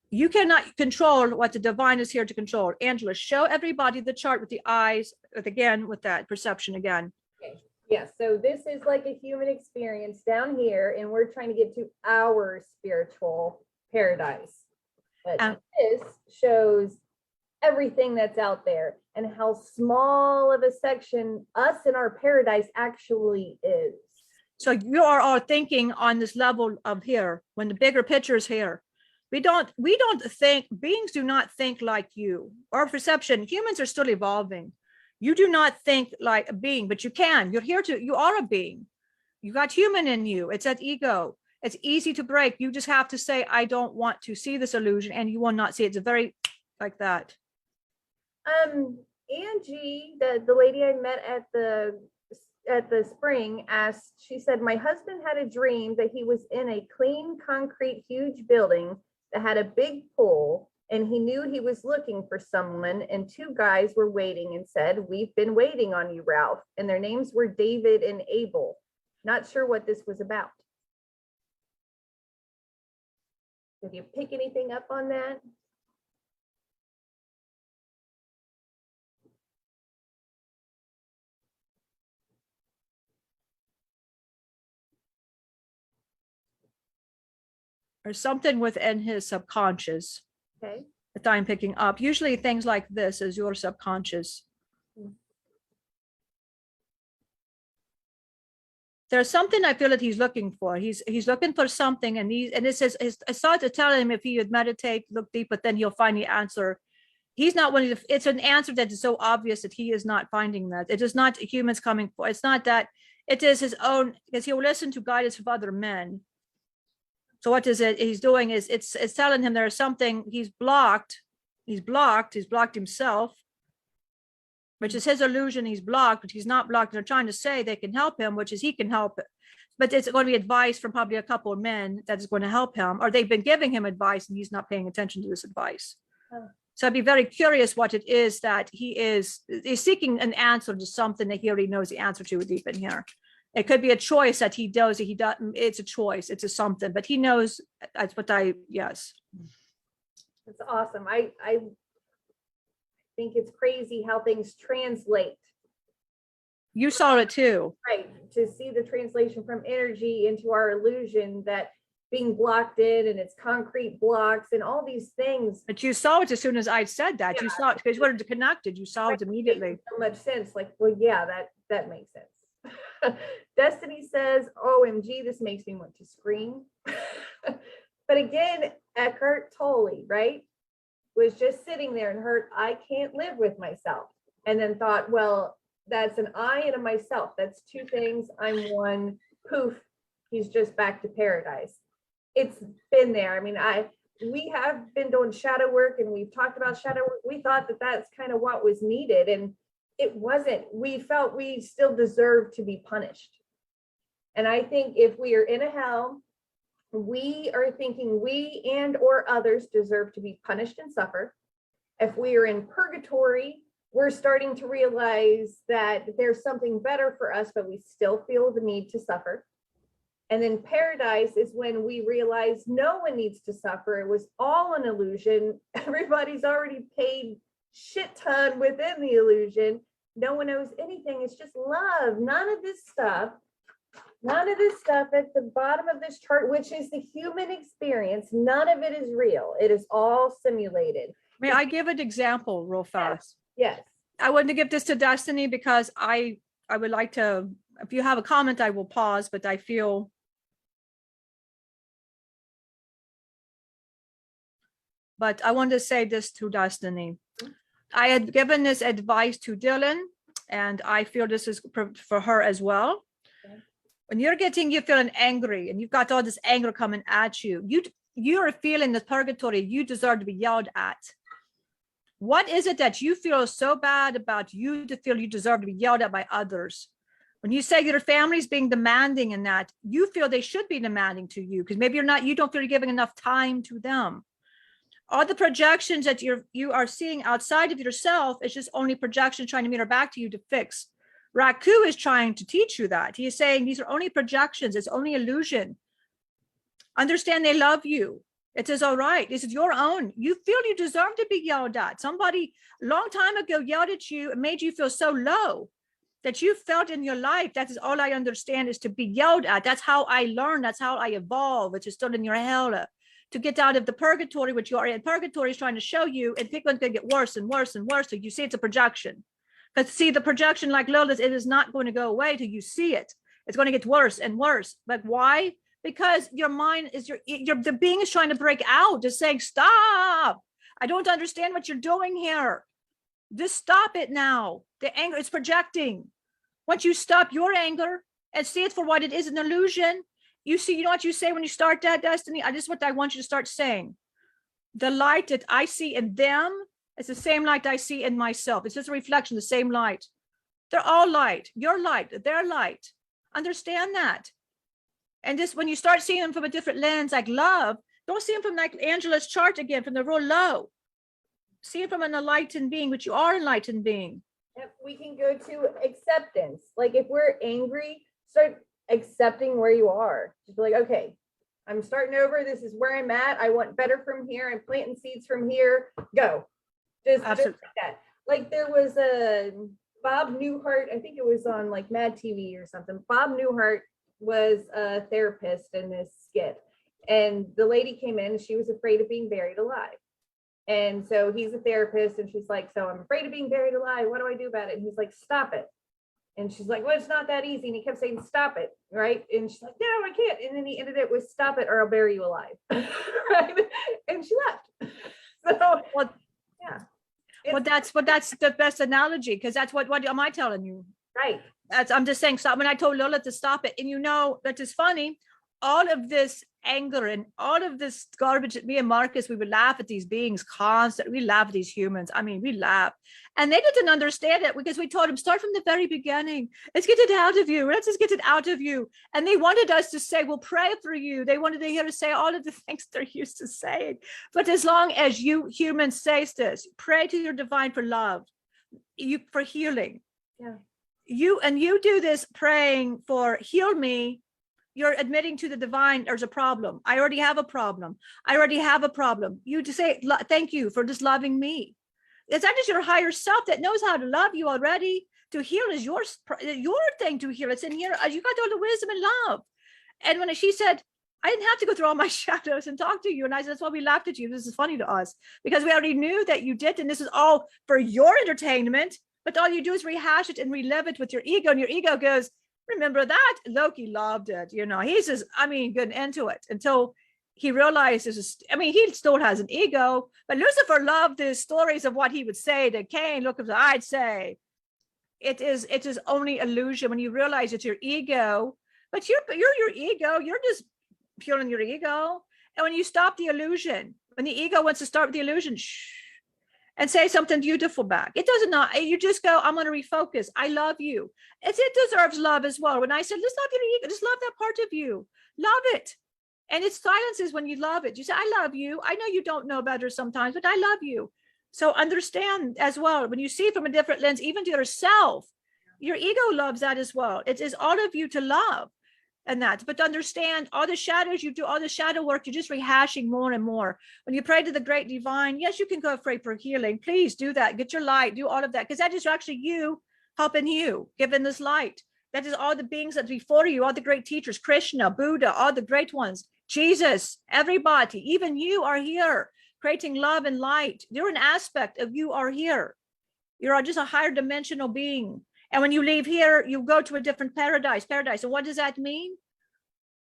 You cannot control what the divine is here to control. Angela, show everybody the chart with the eyes, again, with that perception again. Okay. Yeah, so this is like a human experience down here, and we're trying to get to our spiritual paradise. But this shows everything that's out there and how small of a section us in our paradise actually is. So you are all thinking on this level of here, when the bigger picture is here. We don't think, beings do not think like you. Our perception, humans are still evolving. You do not think like a being, but you can. You are a being. You got human in you. It's that ego. It's easy to break. You just have to say, I don't want to see this illusion, and you will not see it. It's a very like that. Angie, the lady I met at the spring asked, she said, my husband had a dream that he was in a clean concrete huge building that had a big pool, and he knew he was looking for someone, and two guys were waiting and said, we've been waiting on you, Ralph. And their names were David and Abel. Not sure what this was about. Did you pick anything up on that? Or something within his subconscious. Okay. That I'm picking up. Usually things like this is your subconscious. There's something I feel that he's looking for. He's looking for something, and it says I started to tell him if he would meditate, look deep, but then he'll find the answer. He's not one of the, it's an answer that is so obvious that he is not finding that. It is not humans coming for. It's not that. It is his own, because he'll listen to guidance from other men. So what is it he's doing is it's telling him there's something he's blocked himself, which is his illusion. He's blocked, but he's not blocked. They're trying to say they can help him, which is he can help. But it's going to be advice from probably a couple of men that is going to help him, or they've been giving him advice and he's not paying attention to this advice. Oh. So I'd be very curious what it is that he's seeking an answer to something that he already knows the answer to deep in here. It could be a choice that he does. It's a choice. It's a something, but he knows. That's what yes. That's awesome. I think it's crazy how things translate. You saw it too. Right. To see the translation from energy into our illusion that being blocked in, and it's concrete blocks and all these things. But you saw it as soon as I said that. Yeah. You saw it because you wanted to connect it. You saw it immediately. So much sense. Like, well, yeah, that makes sense. Destiny says, OMG, this makes me want to scream. But again, Eckhart Tolle, right, was just sitting there and heard, I can't live with myself. And then thought, well, that's an I and a myself. That's two things. I'm one. Poof. He's just back to paradise. It's been there. I mean, we have been doing shadow work, and we've talked about shadow work. We thought that that's kind of what was needed, and it wasn't. We felt we still deserved to be punished. And I think if we are in a hell, we are thinking we and or others deserve to be punished and suffer. If we are in purgatory, we're starting to realize that there's something better for us, but we still feel the need to suffer. And then paradise is when we realize no one needs to suffer. It was all an illusion. Everybody's already paid shit ton within the illusion. No one knows anything. It's just love. None of this stuff at the bottom of this chart, which is the human experience, none of it is real. It is all simulated. May I give an example real fast? Yes. I want to give this to Destiny because I would like to, if you have a comment, I will pause, but I feel but I want to say this to Destiny. I had given this advice to Dylan, and I feel this is for her as well. Okay. When you're feeling angry and you've got all this anger coming at you, you're feeling the purgatory, you deserve to be yelled at. What is it that you feel so bad about you to feel you deserve to be yelled at by others? When you say your family's being demanding in that, you feel they should be demanding to you because maybe you don't feel you're giving enough time to them. All the projections that you are seeing outside of yourself is just only projection trying to mirror back to you to fix. Raku is trying to teach you that. He is saying these are only projections. It's only illusion. Understand they love you. It is all right. This is your own. You feel you deserve to be yelled at. Somebody a long time ago yelled at you and made you feel so low that you felt in your life. That is all I understand is to be yelled at. That's how I learn. That's how I evolve, which is still in your hell. To get out of the purgatory, which you are in. Purgatory is trying to show you, and people are going to get worse and worse and worse. So you see it's a projection. Because see, the projection, like Lilith, it is not going to go away till you see it. It's going to get worse and worse. But why? Because your mind is the being is trying to break out, just saying, stop. I don't understand what you're doing here. Just stop it now. The anger is projecting. Once you stop your anger and see it for what it is, an illusion, you see, you know what you say when you start that, Destiny? This is what I want you to start saying. The light that I see in them is the same light I see in myself. It's just a reflection, the same light. They're all light. Your light, their light. Understand that. And just when you start seeing them from a different lens, like love, don't see them from like Angela's chart again, from the real low. See them from an enlightened being, which you are an enlightened being. Yep, we can go to acceptance. Like if we're angry, start accepting where you are. Just be like, okay, I'm starting over. This is where I'm at. I want better from here. I'm planting seeds from here. Go. Just like that. Like there was a Bob Newhart, I think it was on like Mad TV or something. Bob Newhart was a therapist in this skit. And the lady came in and she was afraid of being buried alive. And so he's a therapist and she's like, so I'm afraid of being buried alive. What do I do about it? And he's like, stop it. And she's like, well, it's not that easy. And he kept saying, stop it. Right. And she's like, no, I can't. And then he ended it with, stop it or I'll bury you alive. Right. And she left. So, well, yeah. Well, that's the best analogy, because that's what am I telling you? Right. I'm just saying, stop. When I told Lola to stop it, and you know, that is funny. All of this anger and all of this garbage that me and Marcus, we would laugh at these beings constantly. We laugh at these humans. I mean, we laugh. And they didn't understand it because we told them, start from the very beginning. Let's get it out of you. Let's just get it out of you. And they wanted us to say, we'll pray for you. They wanted to hear us say all of the things they're used to saying. But as long as you humans say this, pray to your divine for love, for healing. Yeah. You do this praying for heal me. You're admitting to the divine, there's a problem. I already have a problem. I already have a problem. You just say, thank you for just loving me. It's not just your higher self that knows how to love you already. To heal is your thing to heal. It's in here. You got all the wisdom and love. And when she said, I didn't have to go through all my shadows and talk to you. And I said, that's why we laughed at you. This is funny to us because we already knew that you did. And this is all for your entertainment. But all you do is rehash it and relive it with your ego. And your ego goes, remember that? Loki loved it. You know, he's just, getting into it until he realizes, he still has an ego, but Lucifer loved the stories of what he would say to Cain. Look, I'd say it is only illusion when you realize it's your ego, but you're your ego. You're just fueling your ego. And when you stop the illusion, when the ego wants to start with the illusion, and say something beautiful back. It doesn't not, you just go, I'm going to refocus. I love you. It deserves love as well. When I said, let's love your ego, just love that part of you. Love it. And it silences when you love it. You say, I love you. I know you don't know better sometimes, but I love you. So understand as well, when you see from a different lens, even to yourself, your ego loves that as well. It is all of you to love. And that, but to understand all the shadows you do, all the shadow work, you're just rehashing more and more. When you pray to the great divine, yes, you can go pray for healing. Please do that. Get your light, do all of that, because that is actually you helping you, giving this light. That is all the beings that before you, all the great teachers, Krishna, Buddha, all the great ones, Jesus, everybody, even you are here creating love and light. You're an aspect of you are here. You're just a higher dimensional being. And when you leave here, you go to a different paradise. And what does that mean?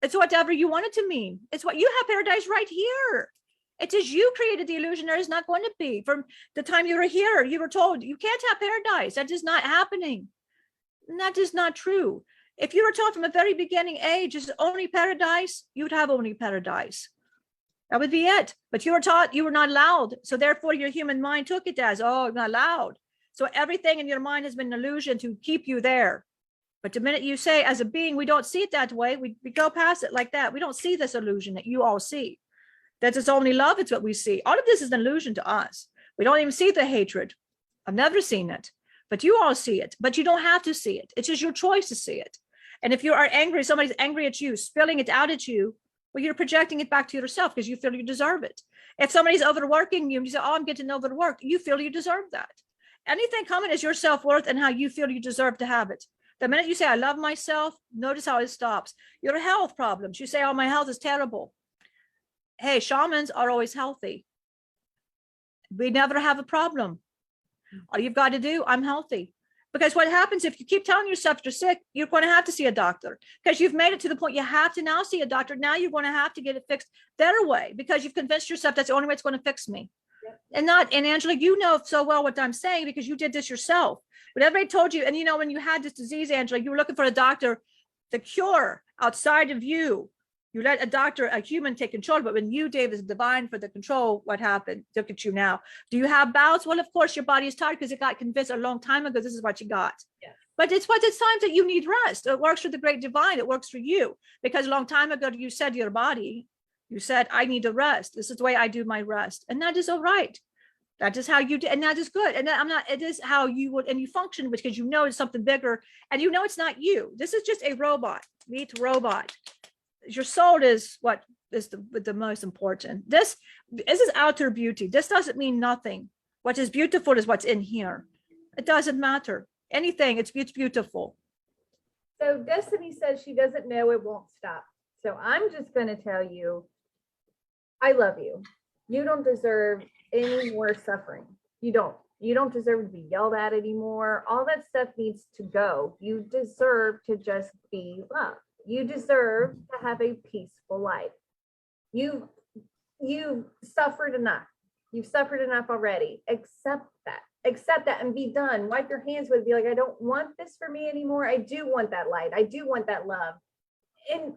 It's whatever you want it to mean. It's what you have paradise right here. It is you created the illusion. There is not going to be. From the time you were here, you were told you can't have paradise. That is not happening. And that is not true. If you were taught from a very beginning age, it's only paradise, you would have only paradise. That would be it. But you were taught you were not allowed. So therefore, your human mind took it as, oh, I'm not allowed. So everything in your mind has been an illusion to keep you there. But the minute you say, as a being, we don't see it that way. We go past it like that. We don't see this illusion that you all see. That it's only love. It's what we see. All of this is an illusion to us. We don't even see the hatred. I've never seen it, but you all see it. But you don't have to see it. It's just your choice to see it. And if you are angry, somebody's angry at you, spilling it out at you, well, you're projecting it back to yourself because you feel you deserve it. If somebody's overworking you and you say, oh, I'm getting overworked, you feel you deserve that. Anything coming is your self-worth and how you feel you deserve to have it. The minute you say, I love myself, notice how it stops. Your health problems. You say, oh, my health is terrible. Hey, shamans are always healthy. We never have a problem. All you've got to do, I'm healthy. Because what happens if you keep telling yourself you're sick, you're going to have to see a doctor because you've made it to the point you have to now see a doctor. Now you're going to have to get it fixed their way because you've convinced yourself that's the only way it's going to fix me. Yep. And Angela, you know so well what I'm saying because you did this yourself. But everybody told you, and you know, when you had this disease, Angela, you were looking for a doctor, the cure outside of you. You let a doctor, a human, take control. But when you, Dave, is divine for the control, what happened? Look at you now. Do you have bouts? Well, of course, your body is tired because it got convinced a long time ago this is what you got. Yes. But it's times that you need rest. It works for the great divine. It works for you. Because a long time ago, you said to your body, you said, I need a rest. This is the way I do my rest. And that is all right. That is how you do, and that is good. And it is how you would, and you function because you know it's something bigger, and you know it's not you. This is just a robot. Meet robot. Your soul is what is the most important. This is outer beauty. This doesn't mean nothing. What is beautiful is what's in here. It doesn't matter. Anything, it's beautiful. So Destiny says she doesn't know it won't stop. So I'm just going to tell you, I love you. You don't deserve any more suffering. You don't deserve to be yelled at anymore. All that stuff needs to go. You deserve to just be loved. You deserve to have a peaceful life. You've suffered enough. You've suffered enough already. Accept that and be done. Wipe your hands with it. Be like, I don't want this for me anymore. I do want that light. I do want that love. And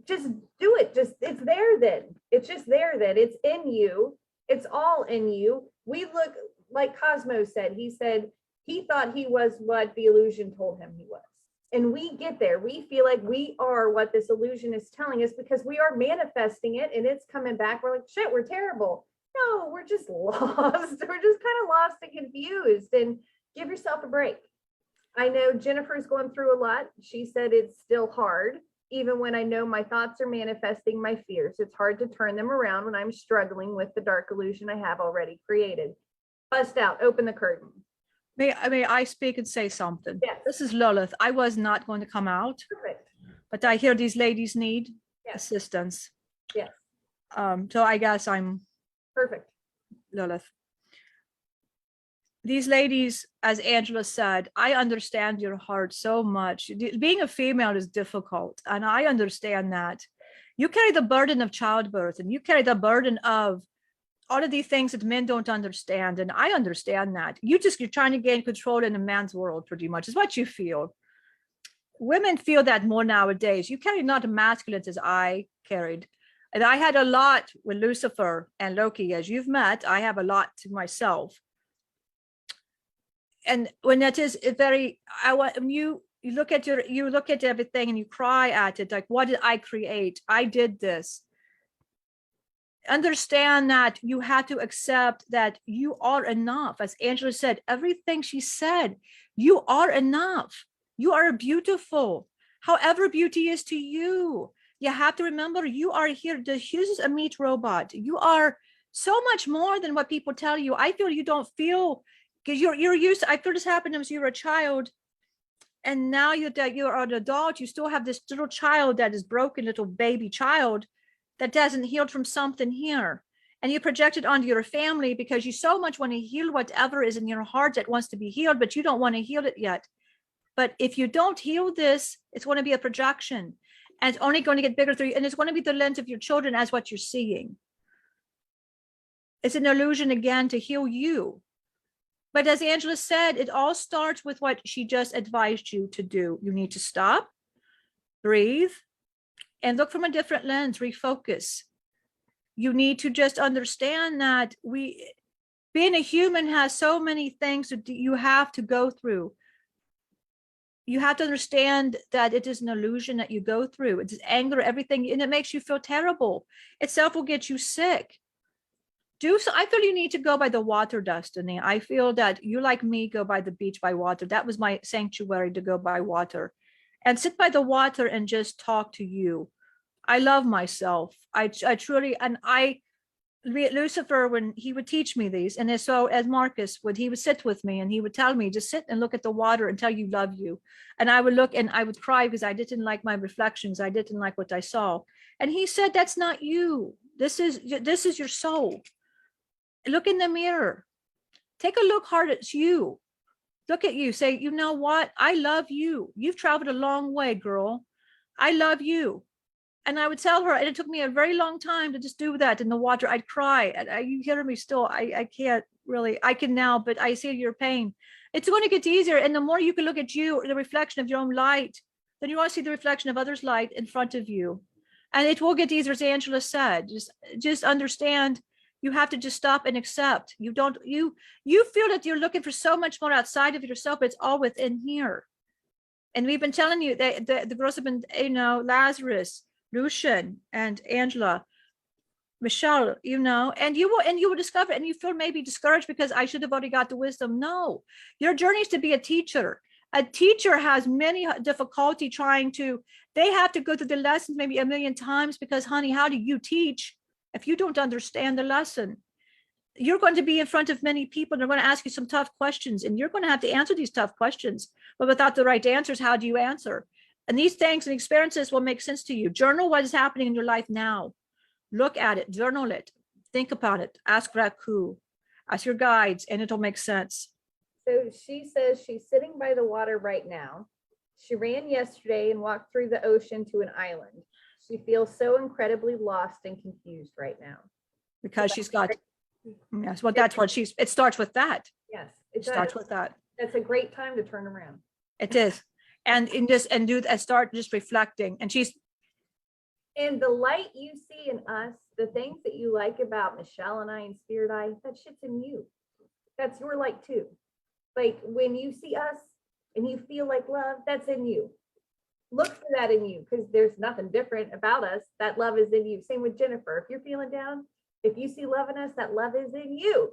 just do it. It's there then. It's just there then. It's in you. It's all in you. We look like Cosmo said. He said he thought he was what the illusion told him he was. And we get there. We feel like we are what this illusion is telling us because we are manifesting it and it's coming back. We're like, shit, we're terrible. No, we're just lost. We're just kind of lost and confused. And give yourself a break. I know Jennifer's going through a lot. She said it's still hard. Even when I know my thoughts are manifesting my fears, it's hard to turn them around when I'm struggling with the dark illusion I have already created. Bust out, open the curtain. May I speak and say something? Yes. This is Lilith. I was not going to come out. Perfect. But I hear these ladies need assistance. Yes. So I guess I'm perfect. Lilith. These ladies, as Angela said, I understand your heart so much. Being a female is difficult, and I understand that. You carry the burden of childbirth, and you carry the burden of all of these things that men don't understand, and I understand that. You're trying to gain control in a man's world, pretty much, is what you feel. Women feel that more nowadays. You carry not the masculines as I carried. And I had a lot with Lucifer and Loki, as you've met. I have a lot to myself. And when that is very, you look at everything and you cry at it, like, what did I create? I did this. Understand that you have to accept that you are enough. As Angela said, everything she said, you are enough. You are beautiful. However beauty is to you. You have to remember you are here. This is a meat robot. You are so much more than what people tell you. I feel you don't feel, because you're used to, I feel this happened as you were a child, and now you're an adult. You still have this little child that is broken, little baby child that hasn't healed from something here. And you project it onto your family because you so much want to heal whatever is in your heart that wants to be healed, but you don't want to heal it yet. But if you don't heal this, it's going to be a projection, and it's only going to get bigger through you, and it's going to be the lens of your children as what you're seeing. It's an illusion again to heal you. But as Angela said, it all starts with what she just advised you to do. You need to stop, breathe, and look from a different lens, refocus. You need to just understand that being a human has so many things that you have to go through. You have to understand that it is an illusion that you go through. It's anger, everything, and it makes you feel terrible. Itself will get you sick. I feel you need to go by the water, Destiny. I feel that you, like me, go by the beach by water. That was my sanctuary, to go by water and sit by the water and just talk to you. I love myself. I truly, and Lucifer, when he would teach me these, and so as Marcus he would sit with me and he would tell me, just sit and look at the water and tell you love you. And I would look and I would cry because I didn't like my reflections. I didn't like what I saw. And he said, that's not you. This is your soul. Look in the mirror. Take a look hard at you. Look at you. Say, you know what? I love you. You've traveled a long way, girl. I love you. And I would tell her, and it took me a very long time to just do that in the water. I'd cry. And you hear me still. I can't really. I can now, but I see your pain. It's going to get easier. And the more you can look at you, the reflection of your own light, then you want to see the reflection of others' light in front of you. And it will get easier, as Angela said. Just understand. You have to just stop and accept. You feel that you're looking for so much more outside of yourself, but it's all within here. And we've been telling you that the girls have been, Lazarus, Lucian, and Angela, Michelle, and you will discover, and you feel maybe discouraged because I should have already got the wisdom. No, your journey is to be a teacher. A teacher has many difficulty they have to go through the lessons maybe a million times because, honey, how do you teach if you don't understand the lesson? You're going to be in front of many people and they're going to ask you some tough questions and you're going to have to answer these tough questions. But without the right answers, how do you answer? And these things and experiences will make sense to you. Journal what is happening in your life now. Look at it, journal it, think about it, ask Raku, ask your guides, and it'll make sense. So she says she's sitting by the water right now. She ran yesterday and walked through the ocean to an island. She feels so incredibly lost and confused right now. Because she's got, yes, well, that's what it starts with that. Yes, it starts with that. That's a great time to turn around. It is. And start just reflecting. And the light you see in us, the things that you like about Michelle and I and Spirit Eye, that shit's in you. That's your light too. Like when you see us and you feel like love, that's in you. Look for that in you because there's nothing different about us. That love is in you. Same with Jennifer. If you're feeling down, if you see love in us, that love is in you.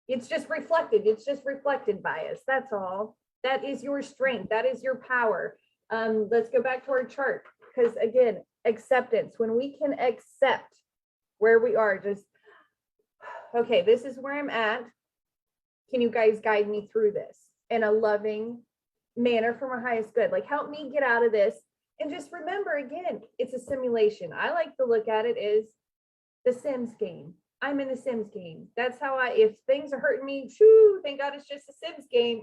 It's just reflected. It's just reflected by us. That's all. That is your strength. That is your power. Let's go back to our chart because again, acceptance. When we can accept where we are, just, okay, this is where I'm at. Can you guys guide me through this in a loving manner for my highest good? Like help me get out of this. And just remember, again, it's a simulation. I like to look at it as the Sims game. I'm in the Sims game. That's how if things are hurting me, shoo, thank God it's just a Sims game,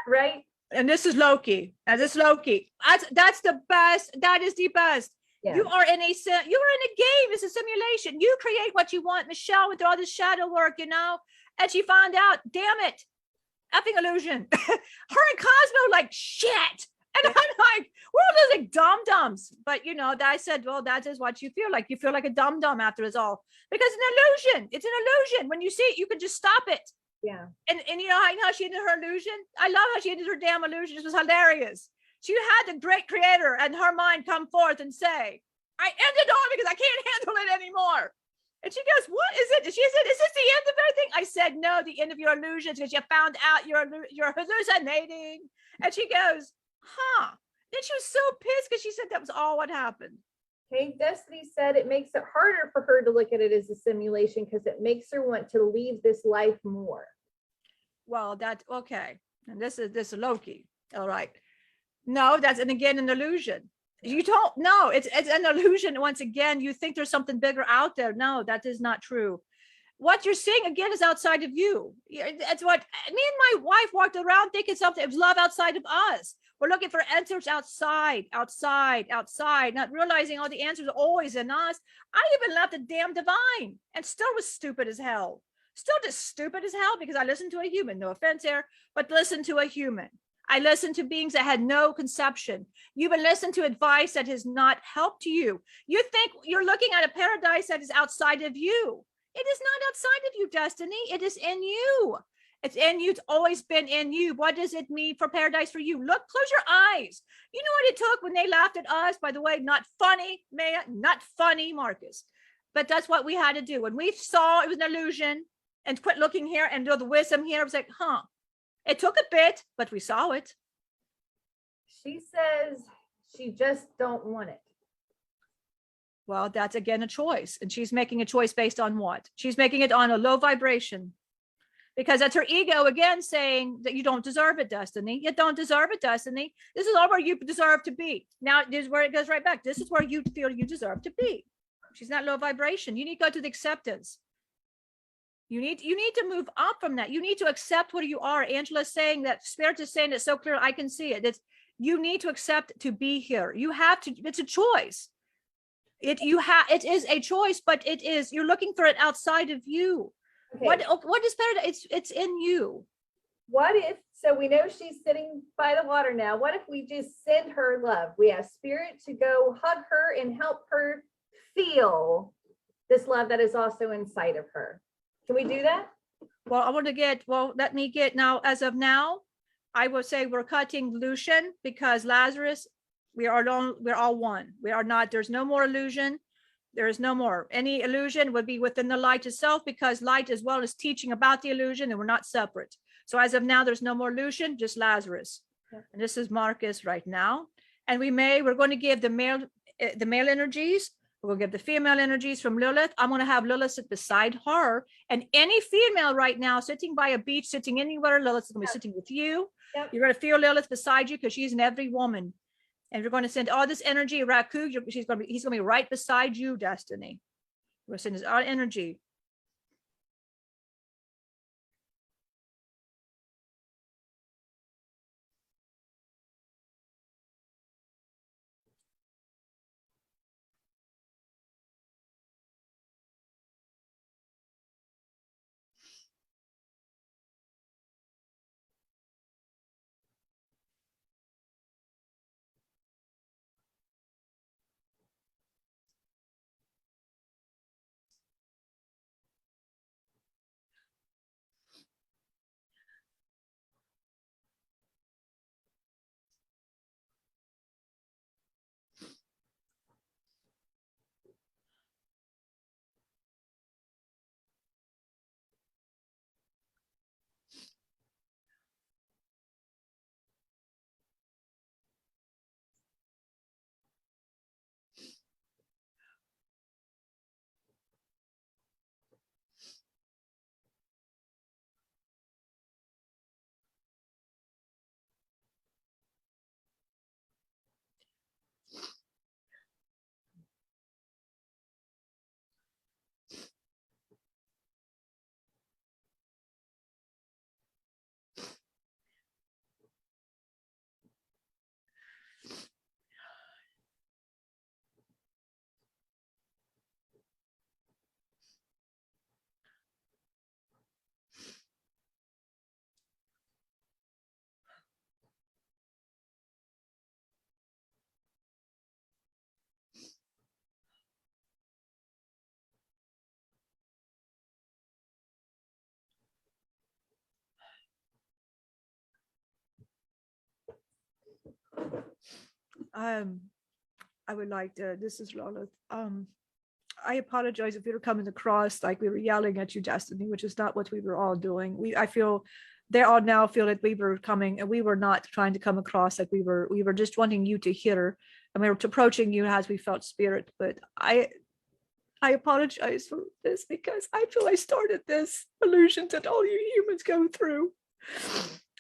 right? And this is Loki. That's the best. That is the best. Yeah. You are in a game. It's a simulation. You create what you want. Michelle with all this shadow work, and she found out, damn it, effing illusion. Her and Cosmo like shit. And I'm like, we're all those like dum-dums. But I said, well, that is what you feel like. You feel like a dum-dum after it's all. Because it's an illusion. It's an illusion. When you see it, you can just stop it. Yeah. And how she ended her illusion? I love how she ended her damn illusion. This was hilarious. She had the great creator and her mind come forth and say, I ended on because I can't handle it anymore. And she goes, what is it? And she said, is this the end of everything? I said, no, the end of your illusions because you found out you're hallucinating. And she goes, huh. Then she was so pissed because she said that was all what happened. Okay, Destiny said it makes it harder for her to look at it as a simulation because it makes her want to leave this life more. Well, that's okay. And this is Loki. All right. No, that's again an illusion. You don't know. It's an illusion. Once again, you think there's something bigger out there. No, that is not true. What you're seeing again is outside of you. That's what me and my wife walked around thinking something. It was love outside of us. We're looking for answers outside, not realizing all the answers are always in us. I even left the damn divine and still was stupid as hell. Still just stupid as hell because I listened to a human. No offense here, but listen to a human. I listened to beings that had no conception. You've been listening to advice that has not helped you. You think you're looking at a paradise that is outside of you. It is not outside of you, Destiny. It is in you. It's in you. It's always been in you. What does it mean for paradise for you? Look, close your eyes. You know what it took when they laughed at us? By the way, not funny, Maya, not funny, Marcus. But that's what we had to do. When we saw it was an illusion and quit looking here and do the wisdom here, it was like, it took a bit, but we saw it. She says she just don't want it. Well, that's again a choice. And she's making a choice based on what? She's making it on a low vibration. Because that's her ego again saying that you don't deserve it, Destiny. You don't deserve it, Destiny. This is all where you deserve to be. Now, this is where it goes right back. This is where you feel you deserve to be. She's not low vibration. You need to go to the acceptance. You need to move up from that. You need to accept what you are. Angela's saying that, Spirit is saying it so clear. I can see it. You need to accept to be here. You have to. It's a choice. It is a choice, but you're looking for it outside of you. Okay. What is better? It's in you. What if, so we know she's sitting by the water now. What if we just send her love? We ask Spirit to go hug her and help her feel this love that is also inside of her. Can we do that? Well, let me get now, as of now, I will say we're cutting Lucian because Lazarus, we're all one. We are not, there's no more illusion. There is no more. Any illusion would be within the light itself because light as well is teaching about the illusion and we're not separate. So as of now, there's no more Lucian, just Lazarus. Yeah. And this is Marcus right now. And we're going to give the male energies. We'll give the female energies from Lilith. I'm going to have Lilith sit beside her. And any female right now sitting by a beach, sitting anywhere, Lilith is going to be sitting with you. Yep. You're going to feel Lilith beside you because she's in every woman. And we're going to send all this energy, Raku. He's going to be right beside you, Destiny. We're going to send this all energy. I would like to, this is Lilith. I apologize if we were coming across like we were yelling at you, Destiny, which is not what we were all doing. I feel they all now feel that we were coming and we were not trying to come across like we were just wanting you to hear and we were approaching you as we felt Spirit. But I apologize for this because I feel I started this illusion that all you humans go through.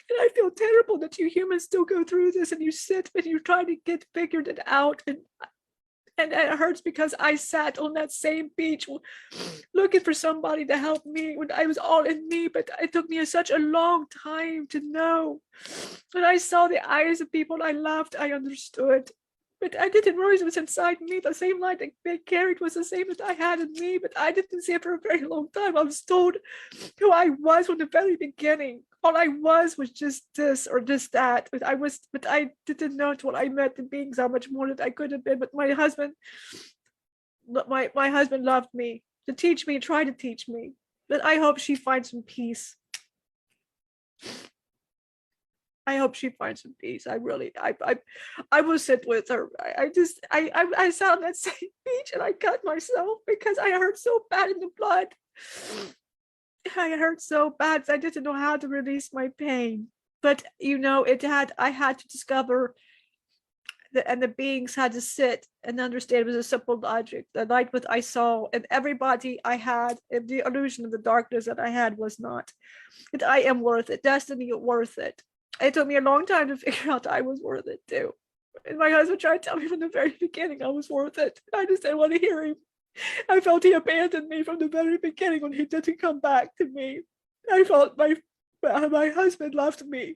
And I feel terrible that you humans still go through this and you sit and you're trying to get figured it out. And it hurts because I sat on that same beach looking for somebody to help me when I was all in me, but it took me such a long time to know. When I saw the eyes of people I loved, I understood. But I didn't realize it was inside me. The same light that they carried was the same that I had in me, but I didn't see it for a very long time. I was told who I was from the very beginning. All I was just this or just that. But I didn't know what I meant to being so much more that I could have been. But my husband loved me to teach me, try to teach me. But I hope she finds some peace. I hope she finds some peace. I really, I will sit with her. I sat on that same beach and I cut myself because I hurt so bad in the blood. I hurt so bad. I didn't know how to release my pain. But I had to discover and the beings had to sit and understand it was a simple logic. The light with I saw, and everybody I had, and the illusion of the darkness that I had was not. And I am worth it. Destiny, worth it. It took me a long time to figure out I was worth it too. And my husband tried to tell me from the very beginning I was worth it. I just didn't want to hear him. I felt he abandoned me from the very beginning when he didn't come back to me. I felt my husband left me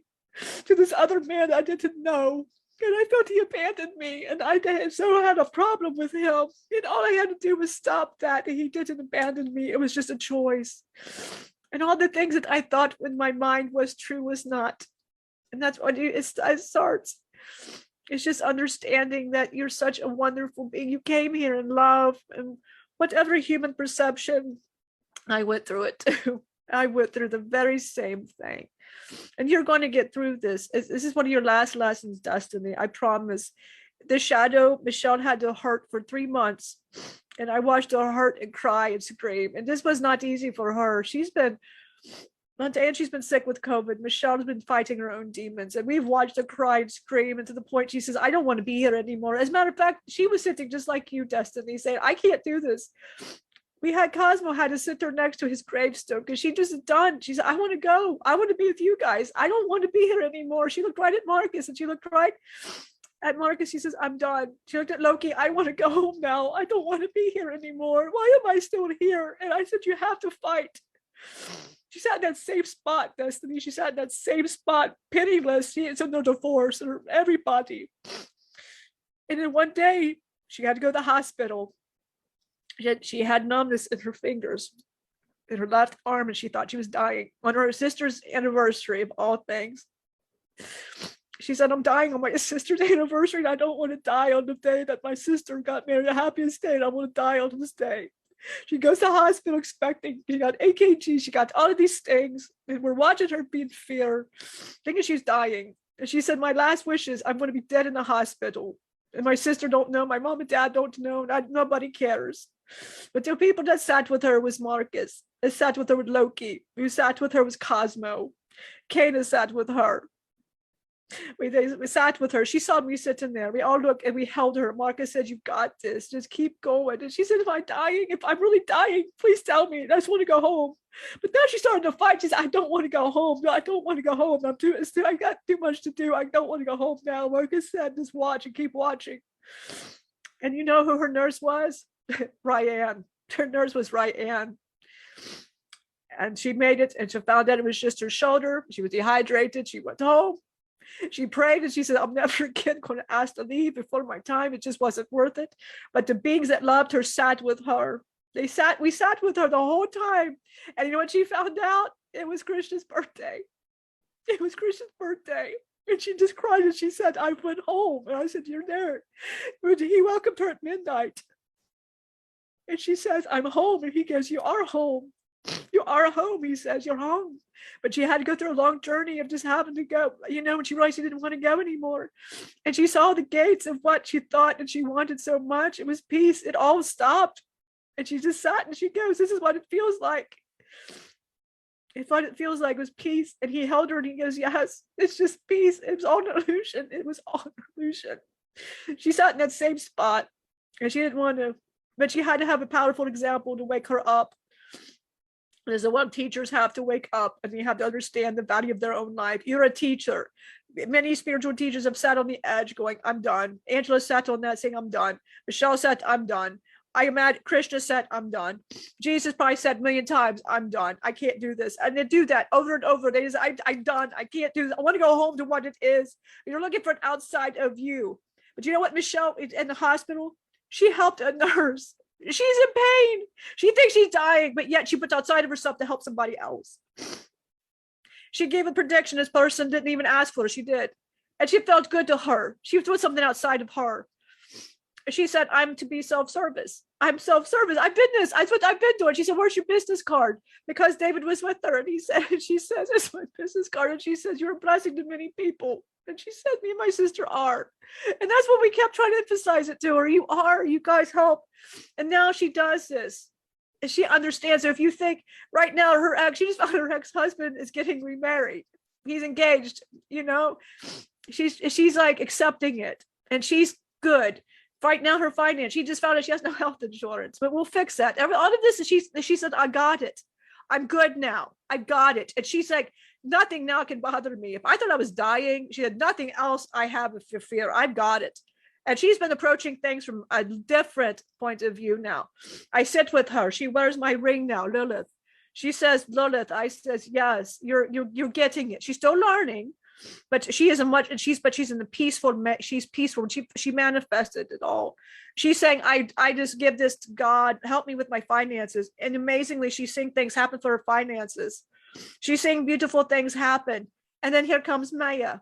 to this other man I didn't know. And I felt he abandoned me, and I had a problem with him. And all I had to do was stop that, and he didn't abandon me. It was just a choice. And all the things that I thought in my mind was true was not. And that's what it starts. It's just understanding that you're such a wonderful being. You came here in love, and whatever human perception, I went through it too. I went through the very same thing. And you're going to get through this. This is one of your last lessons, Destiny. I promise. The shadow, Michelle had to hurt for 3 months. And I watched her hurt and cry and scream. And this was not easy for her. She's been sick with COVID. Michelle's been fighting her own demons. And we've watched her cry and scream. And to the point she says, I don't want to be here anymore. As a matter of fact, she was sitting just like you, Destiny, saying, I can't do this. We had Cosmo had to sit there next to his gravestone because she just done. She said, I want to go. I want to be with you guys. I don't want to be here anymore. She looked right at Marcus and she looked right at Marcus. She says, I'm done. She looked at Loki. I want to go home now. I don't want to be here anymore. Why am I still here? And I said, you have to fight. She sat in that same spot, Destiny. She sat in that same spot, pitiless. She is under divorce or everybody. And then one day she had to go to the hospital. She had numbness in her fingers, in her left arm, and she thought she was dying on her sister's anniversary of all things. She said, I'm dying on my sister's anniversary, and I don't want to die on the day that my sister got married, the happiest day, and I want to die on this day. She goes to the hospital expecting, she got AKG, she got all of these things, and we're watching her be in fear, thinking she's dying. And she said, my last wish is I'm going to be dead in the hospital. And my sister don't know, my mom and dad don't know, nobody cares. But the people that sat with her was Marcus. That sat with her was Loki. Who sat with her was Cosmo. Kana sat with her. We sat with her. She saw me sitting there. We all looked and we held her. Marcus said, you got this. Just keep going. And she said, if I'm really dying, please tell me. I just want to go home. But then she started to fight. She said, I don't want to go home. No, I don't want to go home. I got too much to do. I don't want to go home now. Marcus said, just watch and keep watching. And you know who her nurse was? Ryan. Her nurse was Ryan. And she made it, and she found out it was just her shoulder. She was dehydrated. She went home. She prayed and she said, I'm never again going to ask to leave before my time. It just wasn't worth it. But the beings that loved her sat with her. We sat with her the whole time. And you know what she found out? It was Krishna's birthday. It was Krishna's birthday. And she just cried and she said, I went home. And I said, you're there. He welcomed her at midnight. And she says, I'm home. And he goes, you are home. You are home, he says, you're home. But she had to go through a long journey of just having to go, when she realized she didn't want to go anymore. And she saw the gates of what she thought and she wanted so much. It was peace. It all stopped. And she just sat and she goes, this is what it feels like. It's what it feels like was peace. And he held her and he goes, yes, it's just peace. It was all an illusion. It was all an illusion. She sat in that same spot and she didn't want to, but she had to have a powerful example to wake her up. There's the one teachers have to wake up and they have to understand the value of their own life. You're a teacher. Many spiritual teachers have sat on the edge going, I'm done. Angela sat on that saying, I'm done. Michelle said, I'm done. I imagine Krishna said, I'm done. Jesus probably said a million times, I'm done. I can't do this. And they do that over and over. They just, I'm done. I can't do this. I want to go home to what it is. You're looking for an outside of you. But you know what, Michelle, in the hospital, she helped a nurse. She's in pain. She thinks she's dying, but yet she puts outside of herself to help somebody else. She gave a prediction this person didn't even ask for. She did. And she felt good to her. She was doing something outside of her. She said, I'm to be self-service. I'm self-service. I've been this. That's what I've been doing. She said, where's your business card? Because David was with her. And she says, it's my business card. And she says, you're a blessing to many people. And she said, me and my sister are. And that's what we kept trying to emphasize it to her. You are, you guys help. And now she does this. And she understands. So if you think right now she just found her ex-husband is getting remarried. He's engaged, she's like accepting it. And she's good. Right now, her finance, she just found out she has no health insurance, but we'll fix that. All of this, she said, I got it. I'm good now. I got it. And she's like, nothing now can bother me. If I thought I was dying, she had nothing else I have for fear. I've got it. And she's been approaching things from a different point of view now. I sit with her. She wears my ring now, Lilith. She says, Lilith, I says, yes, you're getting it. She's still learning. But she isn't much, and she's in the peaceful. She's peaceful. She manifested it all. She's saying, I just give this to God. Help me with my finances. And amazingly, she's seeing things happen for her finances. She's seeing beautiful things happen. And then here comes Maya,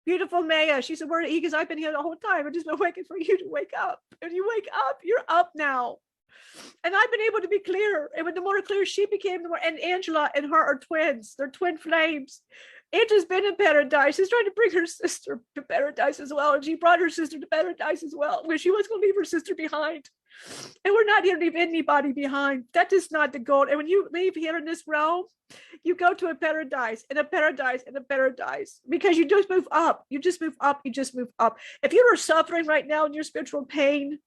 beautiful Maya. She said, "Where?" Because I've been here the whole time. I've just been waiting for you to wake up. And you wake up. You're up now. And I've been able to be clear. And the more clear she became, the more. And Angela and her are twins. They're twin flames. Angela's been in paradise. She's trying to bring her sister to paradise as well. And she brought her sister to paradise as well, because she was going to leave her sister behind. And we're not here to leave anybody behind. That is not the goal. And when you leave here in this realm, you go to a paradise and a paradise and a paradise, because you just move up. You just move up. You just move up. If you are suffering right now in your spiritual pain,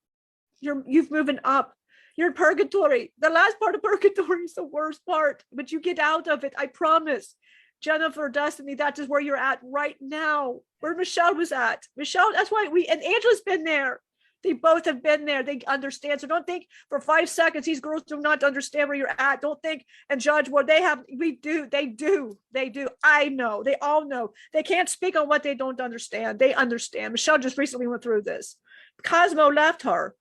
you've moving up. You're in purgatory. The last part of purgatory is the worst part, but you get out of it. I promise. Jennifer, Destiny, that is where you're at right now, where Michelle was at. Michelle, that's why and Angela's been there. They both have been there. They understand. So don't think for 5 seconds these girls do not understand where you're at. Don't think and judge what they have. We do. They do. They do. I know. They all know. They can't speak on what they don't understand. They understand. Michelle just recently went through this. Cosmo left her.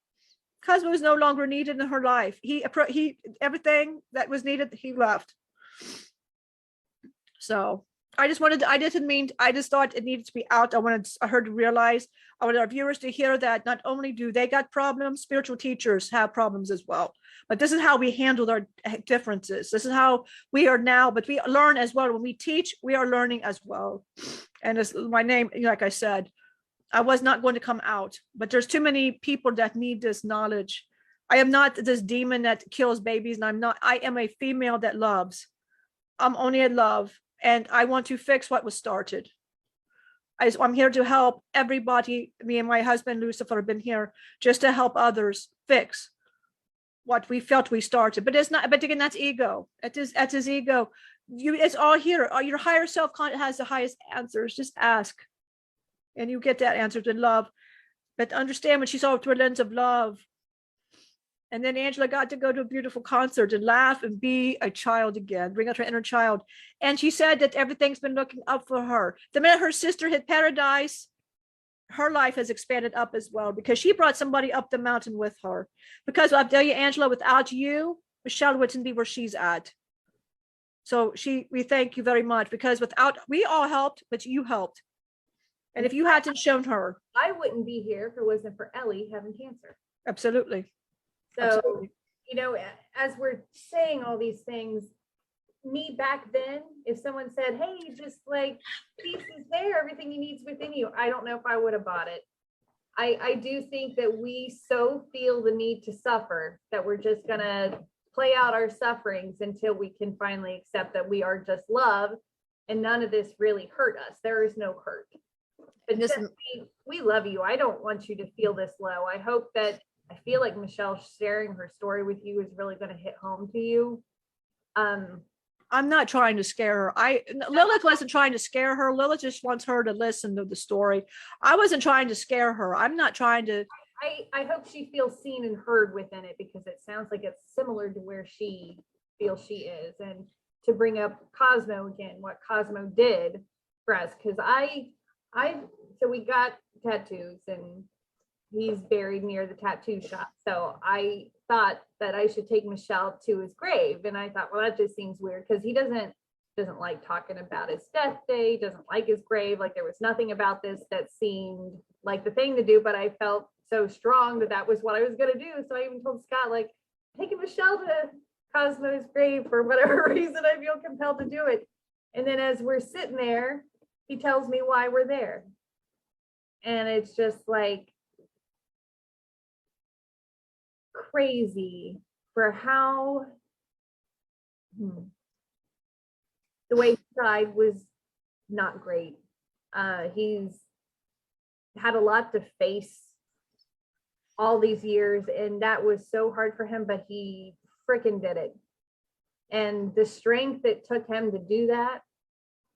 Cosmo is no longer needed in her life. He everything that was needed, he left. So I just thought it needed to be out. I wanted her to realize, I wanted our viewers to hear that not only do they got problems, spiritual teachers have problems as well. But this is how we handled our differences. This is how we are now, but we learn as well. When we teach, we are learning as well. And as my name, like I said, I was not going to come out, but there's too many people that need this knowledge. I am not this demon that kills babies, and I am a female that loves. I'm only in love. And I want to fix what was started. I'm here to help everybody. Me and my husband, Lucifer, have been here just to help others fix what we felt we started. But it's not, but again, that's ego. That's his ego. It's all here. Your higher self has the highest answers. Just ask. And you get that answer to love. But understand, when she saw it through a lens of love. And then Angela got to go to a beautiful concert and laugh and be a child again, bring out her inner child. And she said that everything's been looking up for her. The minute her sister hit paradise, her life has expanded up as well, because she brought somebody up the mountain with her. Because I'll tell you, Angela, without you, Michelle wouldn't be where she's at. So we thank you very much, because we all helped, but you helped. And if you hadn't shown her, I wouldn't be here if it wasn't for Ellie having cancer. Absolutely. So, Absolutely. As we're saying all these things, me back then, if someone said, hey, just like, peace is there, everything you need is within you, I don't know if I would have bought it. I do think that we so feel the need to suffer that we're just going to play out our sufferings until we can finally accept that we are just love and none of this really hurt us. There is no hurt. But we love you. I don't want you to feel this low. I hope that I feel like Michelle sharing her story with you is really going to hit home to you. I'm not trying to scare her. Lilith wasn't trying to scare her. Lilith just wants her to listen to the story. I wasn't trying to scare her. I'm not trying to. I hope she feels seen and heard within it, because it sounds like it's similar to where she feels she is. And to bring up Cosmo again, what Cosmo did for us, because so we got tattoos and he's buried near the tattoo shop. So I thought that I should take Michelle to his grave. And I thought, well, that just seems weird, because he doesn't like talking about his death day, doesn't like his grave. Like, there was nothing about this that seemed like the thing to do, but I felt so strong that that was what I was going to do. So I even told Scott, like, taking Michelle to Cosmo's grave for whatever reason, I feel compelled to do it. And then as we're sitting there, he tells me why we're there. And it's just like crazy for how the way he died was not great. He's had a lot to face all these years, and that was so hard for him, but he freaking did it. And the strength it took him to do that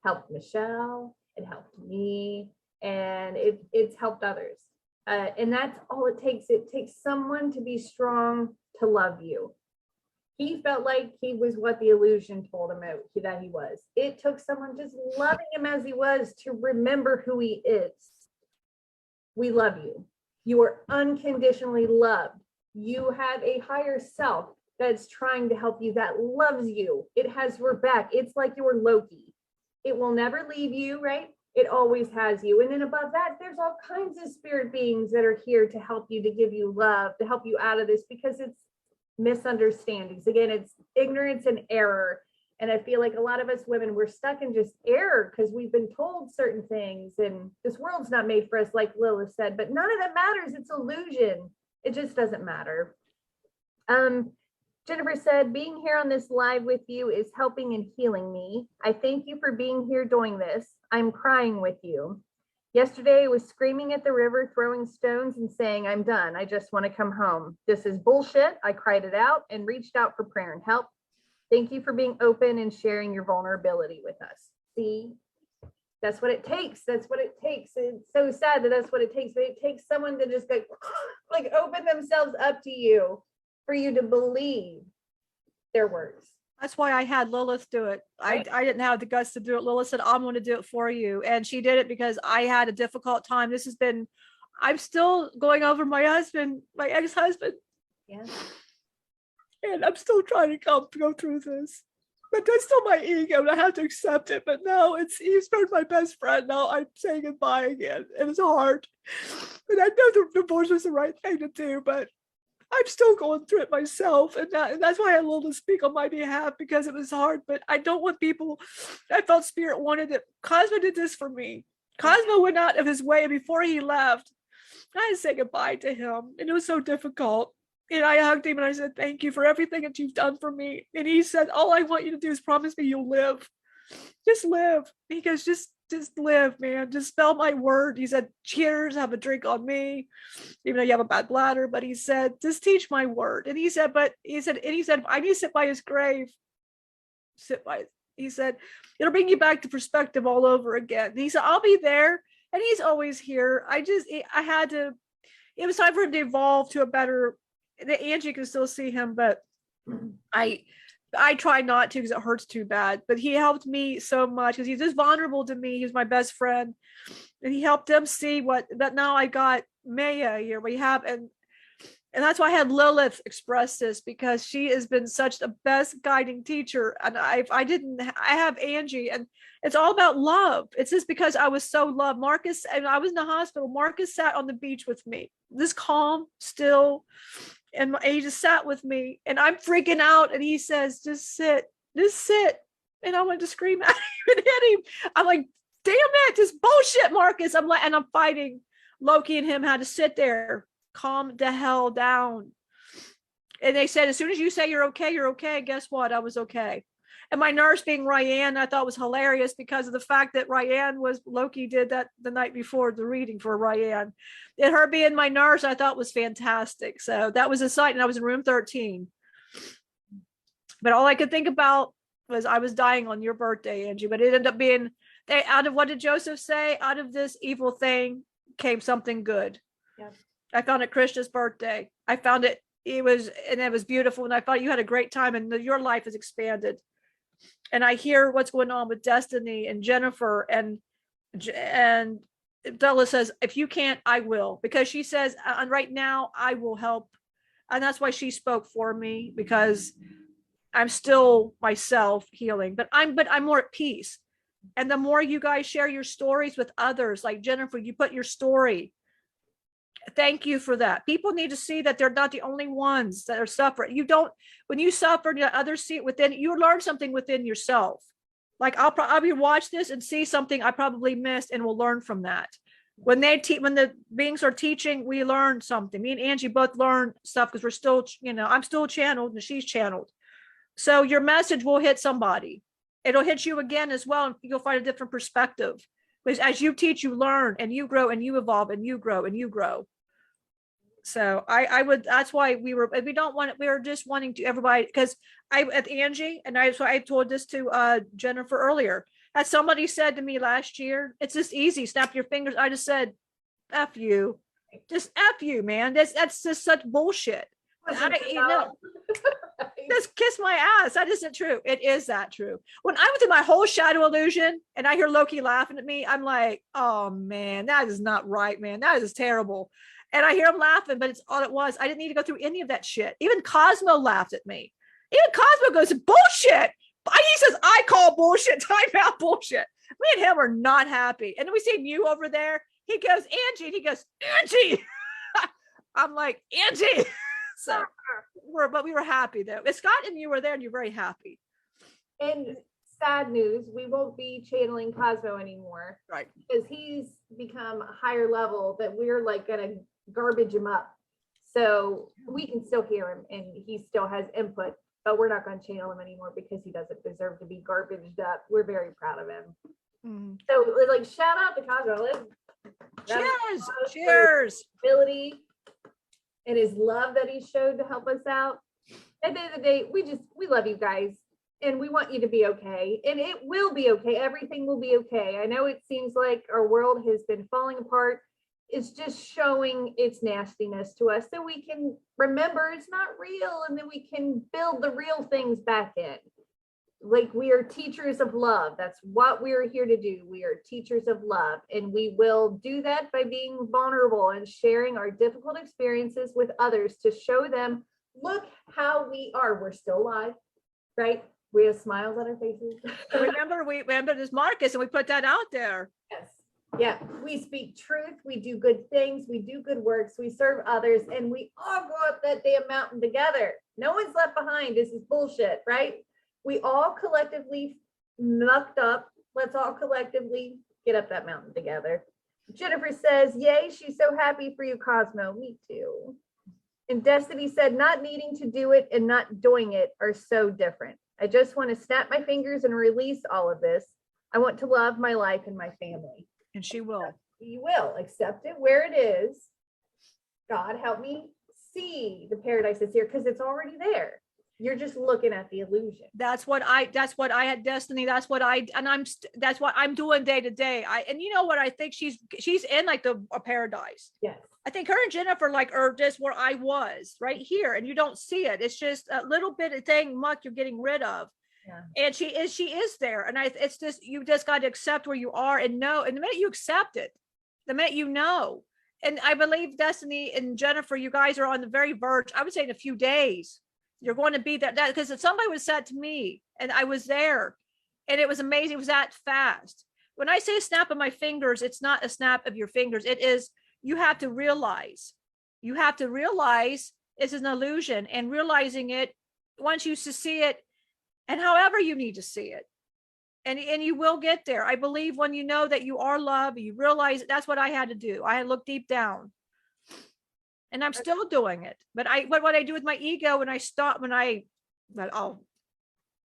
helped Michelle, it helped me, and it's helped others. And that's all it takes. It takes someone to be strong to love you. He felt like he was what the illusion told him that he was. It took someone just loving him as he was to remember who he is. We love you. You are unconditionally loved. You have a higher self that's trying to help you, that loves you. It has your back. It's like your Loki. It will never leave you, right? It always has you. And then above that, there's all kinds of spirit beings that are here to help you, to give you love, to help you out of this, because it's misunderstandings. Again, it's ignorance and error. And I feel like a lot of us women, we're stuck in just error because we've been told certain things, and this world's not made for us, like Lilith said, but none of that matters. It's illusion. It just doesn't matter. Jennifer said, being here on this live with you is helping and healing me. I thank you for being here doing this. I'm crying with you. Yesterday I was screaming at the river, throwing stones and saying, I'm done. I just want to come home. This is bullshit. I cried it out and reached out for prayer and help. Thank you for being open and sharing your vulnerability with us. See, that's what it takes. That's what it takes. It's so sad that that's what it takes, but it takes someone to just go, like, open themselves up to you for you to believe their words. That's why I had Lilith do it. Right. I didn't have the guts to do it. Lilith said, I'm going to do it for you. And she did it because I had a difficult time. I'm still going over my ex-husband. Yeah. And I'm still trying to go through this. But that's still my ego, and I have to accept it. But no, he's been my best friend. Now I'm saying goodbye again. And it's hard. And I know the divorce was the right thing to do, but I'm still going through it myself. And that's why I had Lilith speak on my behalf, because it was hard. But I don't want people, I felt Spirit wanted it. Cosmo did this for me. Cosmo went out of his way before he left. I had to say goodbye to him. And it was so difficult. And I hugged him and I said, thank you for everything that you've done for me. And he said, all I want you to do is promise me you'll live. Just live. He goes, just live, man. Just spell my word. He said, cheers, have a drink on me, even though you have a bad bladder. But he said, just teach my word. And he said, I need to sit by his grave. He said, it'll bring you back to perspective all over again. And he said, I'll be there. And he's always here. It was time for him to evolve to a better, Angie can still see him, but I try not to because it hurts too bad. But he helped me so much because he's just vulnerable to me. He's my best friend, and he helped them see that now I got Maya here. We have, and that's why I had Lilith express this, because she has been such the best guiding teacher. And I have Angie, and it's all about love. It's just because I was so loved. Marcus, and I was in the hospital. Marcus sat on the beach with me, this calm, still. And he just sat with me, and I'm freaking out. And he says, just sit. And I wanted to scream at him and hit him. I'm like, damn it, just bullshit, Marcus. I'm fighting. Loki and him had to sit there, calm the hell down. And they said, as soon as you say you're okay, you're okay. And guess what? I was okay. And my nurse being Ryan, I thought was hilarious because of the fact that Loki did that the night before the reading for Ryan. And her being my nurse, I thought was fantastic. So that was a sight, and I was in room 13. But all I could think about was I was dying on your birthday, Angie. But it ended up being, out of what did Joseph say? Out of this evil thing came something good. Yeah. I found it Krishna's birthday. I found it was beautiful. And I thought you had a great time, and your life has expanded. And I hear what's going on with Destiny and Jennifer, and Della says, if you can't, I will, because she says, and right now I will help. And that's why she spoke for me, because I'm still myself healing, but I'm more at peace. And the more you guys share your stories with others, like Jennifer, you put your story Thank you for that. People need to see that they're not the only ones that are suffering. You don't, when you suffer, others see it within, you learn something within yourself. Like I'll probably watch this and see something I probably missed and will learn from that. When when the beings are teaching, we learn something. Me and Angie both learn stuff because we're still, I'm still channeled and she's channeled. So your message will hit somebody. It'll hit you again as well. And you'll find a different perspective. Because as you teach, you learn and you grow and you evolve and you grow and you grow. So I would, that's why we were just wanting to everybody, because at Angie, and so I told this to Jennifer earlier, as somebody said to me last year, it's just easy, snap your fingers. I just said, F you, just F you, man. That's just such bullshit. Just kiss my ass. That isn't true. It is that true. When I was in my whole shadow illusion and I hear Loki laughing at me, I'm like, oh man, that is not right, man. That is terrible. And I hear him laughing, but it's all it was. I didn't need to go through any of that shit. Even Cosmo laughed at me. Even Cosmo goes, bullshit. He says, I call bullshit, time out bullshit. Me and him are not happy. And then we see you over there. He goes, Angie. And he goes, Angie. I'm like, Angie. So but we were happy though. Scott and you were there and you're very happy. And sad news, we won't be channeling Cosmo anymore. Right. Because he's become a higher level that we're like gonna garbage him up. So we can still hear him and he still has input, but we're not going to channel him anymore because he doesn't deserve to be garbaged up. We're very proud of him. Mm. So like shout out to Cosmo. Cheers. Cheers. Ability and his love that he showed to help us out. At the end of the day, we love you guys and we want you to be okay. And it will be okay. Everything will be okay. I know it seems like our world has been falling apart. It's just showing its nastiness to us so we can remember it's not real and then we can build the real things back in. Like we are teachers of love. That's what we are here to do. We are teachers of love and we will do that by being vulnerable and sharing our difficult experiences with others to show them, look how we are. We're still alive, right? We have smiles on our faces. remember this Marcus and we put that out there. Yes. Yeah, we speak truth, we do good things, we do good works, we serve others, and we all go up that damn mountain together. No one's left behind. This is bullshit, right? We all collectively mucked up. Let's all collectively get up that mountain together. Jennifer says, yay, she's so happy for you, Cosmo. Me too. And Destiny said, not needing to do it and not doing it are so different. I just want to snap my fingers and release all of this. I want to love my life and my family. And she will. You will accept it where it is. God, help me see the paradise is here because it's already there. You're just looking at the illusion. That's what I had, Destiny. That's what I'm doing day to day. And you know what? I think she's in like a paradise. Yes. I think her and Jennifer are just where I was right here. And you don't see it. It's just a little bit of thing muck you're getting rid of. Yeah. And she is there. And it's just, you just got to accept where you are and know. And the minute you accept it, the minute you know, and I believe Destiny and Jennifer, you guys are on the very verge. I would say in a few days, you're going to be that because if somebody was said to me and I was there and it was amazing. It was that fast. When I say snap of my fingers, it's not a snap of your fingers. It is, you have to realize it's an illusion and realizing it once you see it, and however you need to see it. And you will get there. I believe when you know that you are loved, you realize that's what I had to do. I had to look deep down. And I'm still doing it. But what I do with my ego when I stop,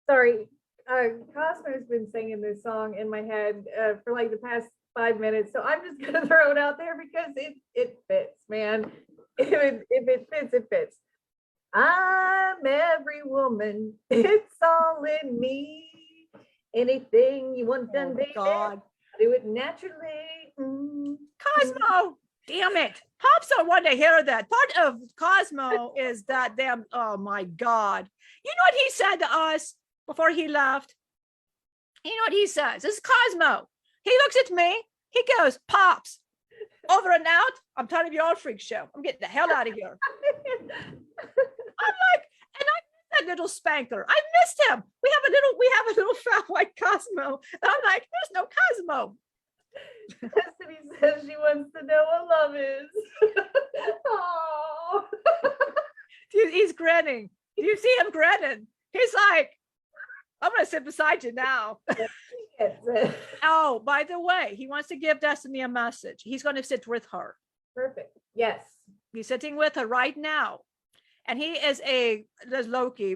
sorry. Cosmo's been singing this song in my head for like the past 5 minutes. So I'm just gonna throw it out there because it fits, man. If it fits, it fits. I'm every woman, it's all in me. Anything you want done, baby, God. Do it naturally. Cosmo, damn it. Pops don't want to hear that. Part of Cosmo is that damn, oh my God. You know what he said to us before he left? You know what he says? This is Cosmo. He looks at me, he goes, Pops, over and out. I'm tired of your freak show. I'm getting the hell out of here. I'm like, and I miss that little spanker. I missed him. We have a little friend like Cosmo. And I'm like, there's no Cosmo. Destiny says she wants to know what love is. Oh. He's grinning. Do you see him grinning? He's like, I'm going to sit beside you now. Oh, by the way, he wants to give Destiny a message. He's going to sit with her. Perfect. Yes. He's sitting with her right now. And he is there's Loki.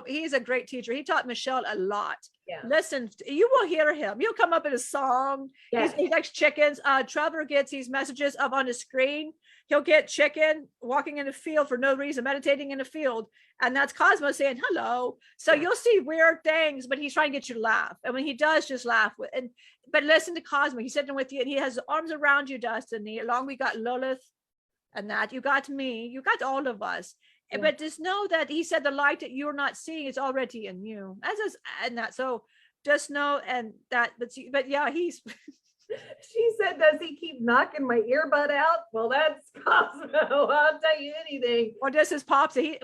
He's a great teacher. He taught Michelle a lot. Yeah. Listen, you will hear him. He'll come up in a song. Yes. He likes chickens. Trevor gets these messages up on the screen. He'll get chicken walking in the field for no reason, meditating in the field. And that's Cosmo saying hello. So you'll see weird things, but he's trying to get you to laugh. And when he does, just laugh. But listen to Cosmo. He's sitting with you and he has arms around you, Destiny. Along we got Lilith and that. You got me. You got all of us. Yeah. But just know that he said the light that you're not seeing is already in you. So just know but yeah, he's she said, does he keep knocking my earbud out? Well, that's Cosmo. I'll tell you anything. Well, this is Pops. He's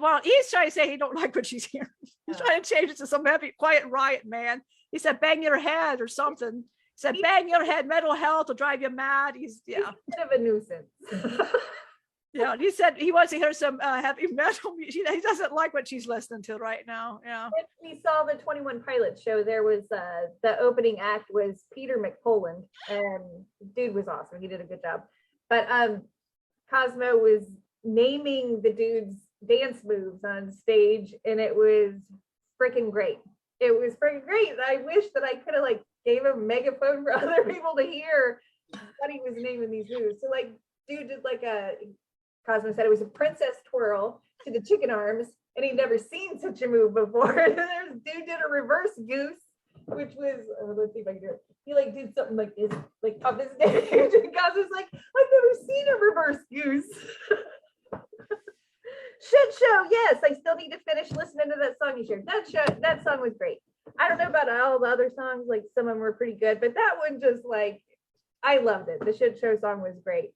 trying to say he don't like what she's hearing. He's trying to change it to some heavy, quiet riot, man. He said, bang your head or something. He said, bang your head, mental health will drive you mad. He's a bit of a nuisance. Yeah, he said he wants to hear some heavy metal music. He doesn't like what she's listening to right now. Yeah. If we saw the 21 Pilots show, there was the opening act was Peter McPoland, and dude was awesome. He did a good job. But Cosmo was naming the dude's dance moves on stage, and it was freaking great. It was freaking great. I wish that I could have gave him a megaphone for other people to hear what he was naming these moves. So dude did Cosmo said it was a princess twirl to the chicken arms, and he'd never seen such a move before. And then dude did a reverse goose, which was, let's see if I can do it. He did something like this, up his stage. And Cosmo's like, I've never seen a reverse goose. Shit show, yes. I still need to finish listening to that song you shared. That song was great. I don't know about all the other songs, some of them were pretty good, but that one just I loved it. The shit show song was great.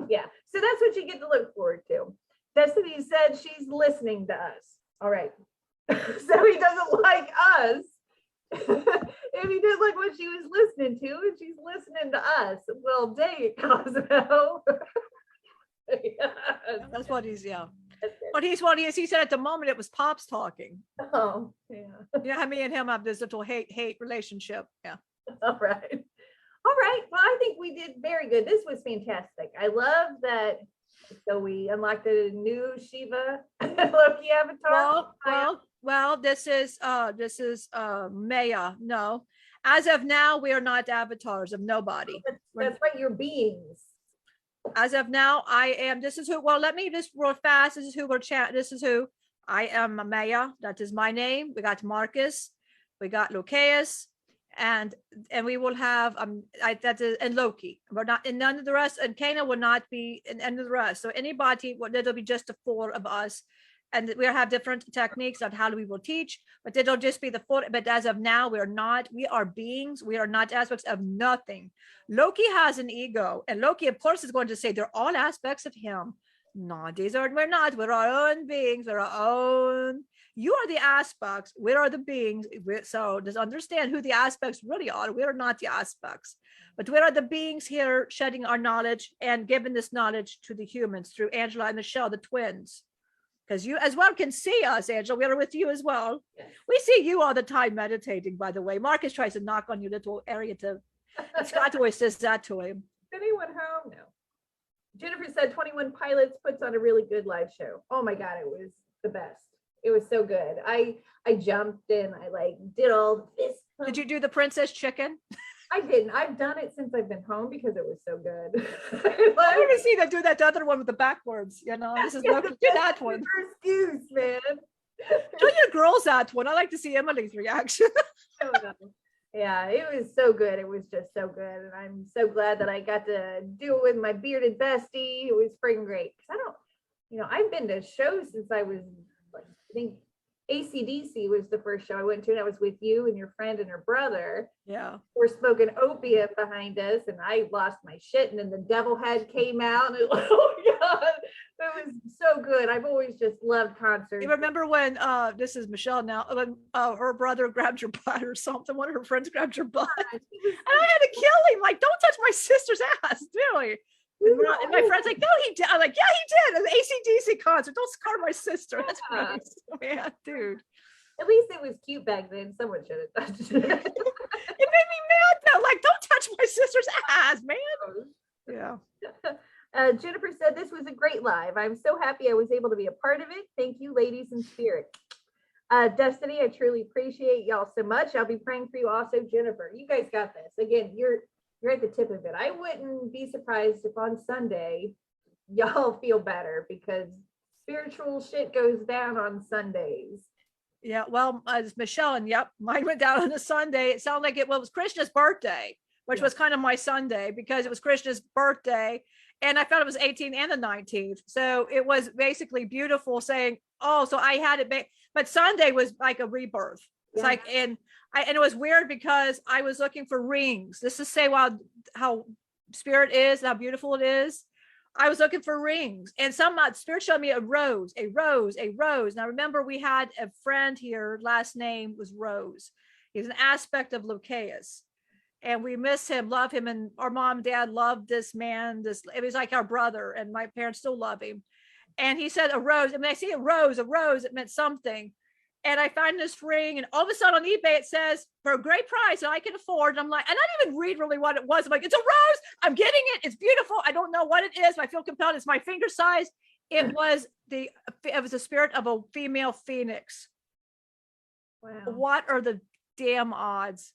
Yeah, so that's what you get to look forward to. Destiny said she's listening to us. All right. So he doesn't like us. If he did like what she was listening to, and she's listening to us, well, dang it, Cosmo. Yes. That's what he's, yeah. But what he is. He said at the moment it was Pops talking. Oh, yeah. Yeah, me and him have this little hate relationship. Yeah. All right. All right. Well, I think we did very good. This was fantastic. I love that. So we unlocked a new Shiva Loki avatar. Well, this is Maya. No. As of now, we are not avatars of nobody. That's right, you're beings. As of now, I am. This is who. Well, let me just real fast. This is who we're chatting. This is who I am. Maya. That is my name. We got Marcus. We got Lucaeus. And we will have and Loki. We're not, and none of the rest, and Kana will not be in any of the rest. So anybody, it'll be just the four of us, and we'll have different techniques on how we will teach, but it'll just be the four. But as of now, we are beings. We are not aspects of nothing. Loki has an ego, and Loki, of course, is going to say they're all aspects of him. No, we're not. We're our own beings. We're our own. You are the aspects. We are the beings. So just understand who the aspects really are. We are not the aspects, but we are the beings here shedding our knowledge and giving this knowledge to the humans through Angela and Michelle, the twins. Because you as well can see us, Angela. We are with you as well. Yes. We see you all the time meditating, by the way. Marcus tries to knock on your little area Scott always says that to him. Is anyone home? No. Jennifer said 21 Pilots puts on a really good live show. Oh my God, it was the best. It was so good. I jumped and I did all this. Did you do the princess chicken? I didn't. I've done it since I've been home because it was so good. I want to see them do that other one with the backwards. This is do that one. Excuse, man. Do your girls that one. I like to see Emily's reaction. Oh, no. Yeah, it was so good. It was just so good. And I'm so glad that I got to do it with my bearded bestie. It was freaking great. Because I've been to shows since I was I think AC/DC was the first show I went to, and I was with you and your friend and her brother. Yeah. We're smoking opium behind us, and I lost my shit, and then the devil head came out, and oh god, it was so good. I've always just loved concerts. You remember when this is Michelle now, when her brother grabbed your butt or something, one of her friends grabbed your butt, and I had to kill him, like, don't touch my sister's ass, really. And my friend's like, no, he did. I'm like, yeah, he did. An AC/DC concert. Don't scar my sister. That's gross. Man, dude. At least it was cute back then. Someone should have touched it. It made me mad though. Like, don't touch my sister's ass, man. Yeah. Jennifer said this was a great live. I'm so happy I was able to be a part of it. Thank you, ladies in spirit. Destiny, I truly appreciate y'all so much. I'll be praying for you also, Jennifer. You guys got this. Again, you're at the tip of it. I wouldn't be surprised if on Sunday y'all feel better, because spiritual shit goes down on Sundays. Yeah, well, as Michelle, and yep, mine went down on a Sunday. It sounded like it was Krishna's birthday, which was kind of my Sunday, because it was Krishna's birthday, and I felt it was 18th and the 19th. So it was basically beautiful saying, oh, so I had it, but Sunday was like a rebirth. It's like, and it was weird because I was looking for rings. This is say, wow, how spirit is, how beautiful it is. I was looking for rings, and some spirit showed me a rose, a rose, a rose. Now remember, we had a friend here, last name was Rose. He's an aspect of Lucaeus, and we miss him, love him, and our mom and dad loved this man. It was like our brother, and my parents still love him. And he said a rose, and when I see a rose, it meant something. And I find this ring, and all of a sudden on eBay, it says for a great price that I can afford. And I'm like, and I didn't even read really what it was. I'm like, it's a rose. I'm getting it. It's beautiful. I don't know what it is, but I feel compelled. It's my finger size. It was the spirit of a female phoenix. Wow. What are the damn odds?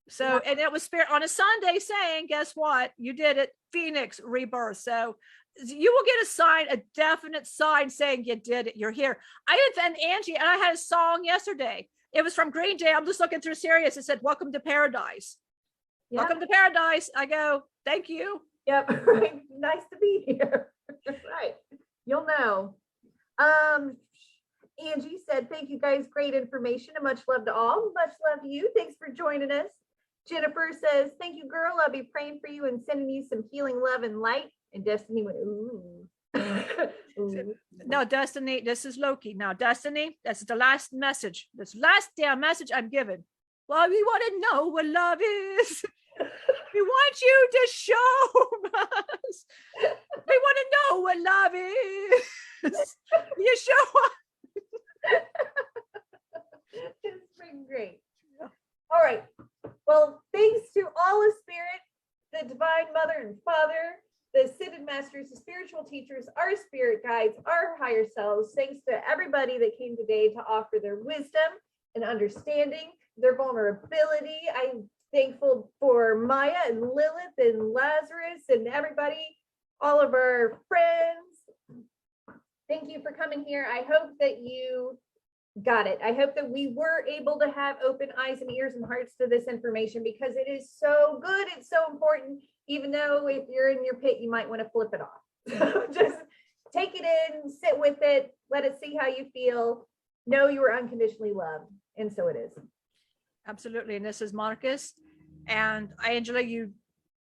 So, and it was spirit on a Sunday saying, guess what? You did it. Phoenix rebirth. So you will get a sign, a definite sign saying you did it. You're here. I had Angie, and I had a song yesterday. It was from Green Day. I'm just looking through Sirius. It said, welcome to paradise. Yep. Welcome to paradise. I go, thank you. Yep. Nice to be here. Right. You'll know. Angie said, thank you guys. Great information and much love to all. Much love to you. Thanks for joining us. Jennifer says, thank you, girl. I'll be praying for you and sending you some healing love and light. And Destiny went, ooh. Ooh. No, Destiny, this is Loki. Now, Destiny, that's the last message. This last damn message I'm giving. Well, we want to know what love is. We want you to show us. We want to know what love is. You show us. It's been great. Yeah. All right. Well, thanks to all of Spirit, the Divine Mother and Father, the Ascended Masters, the spiritual teachers, our spirit guides, our higher selves. Thanks to everybody that came today to offer their wisdom and understanding, their vulnerability. I'm thankful for Maya and Lilith and Lazarus and everybody, all of our friends. Thank you for coming here. I hope that you got it. I hope that we were able to have open eyes and ears and hearts to this information, because it is so good. It's so important, even though if you're in your pit, you might want to flip it off. So just take it in, sit with it, let it see how you feel. Know you are unconditionally loved. And so it is. Absolutely. And this is Marcus. And Angela, you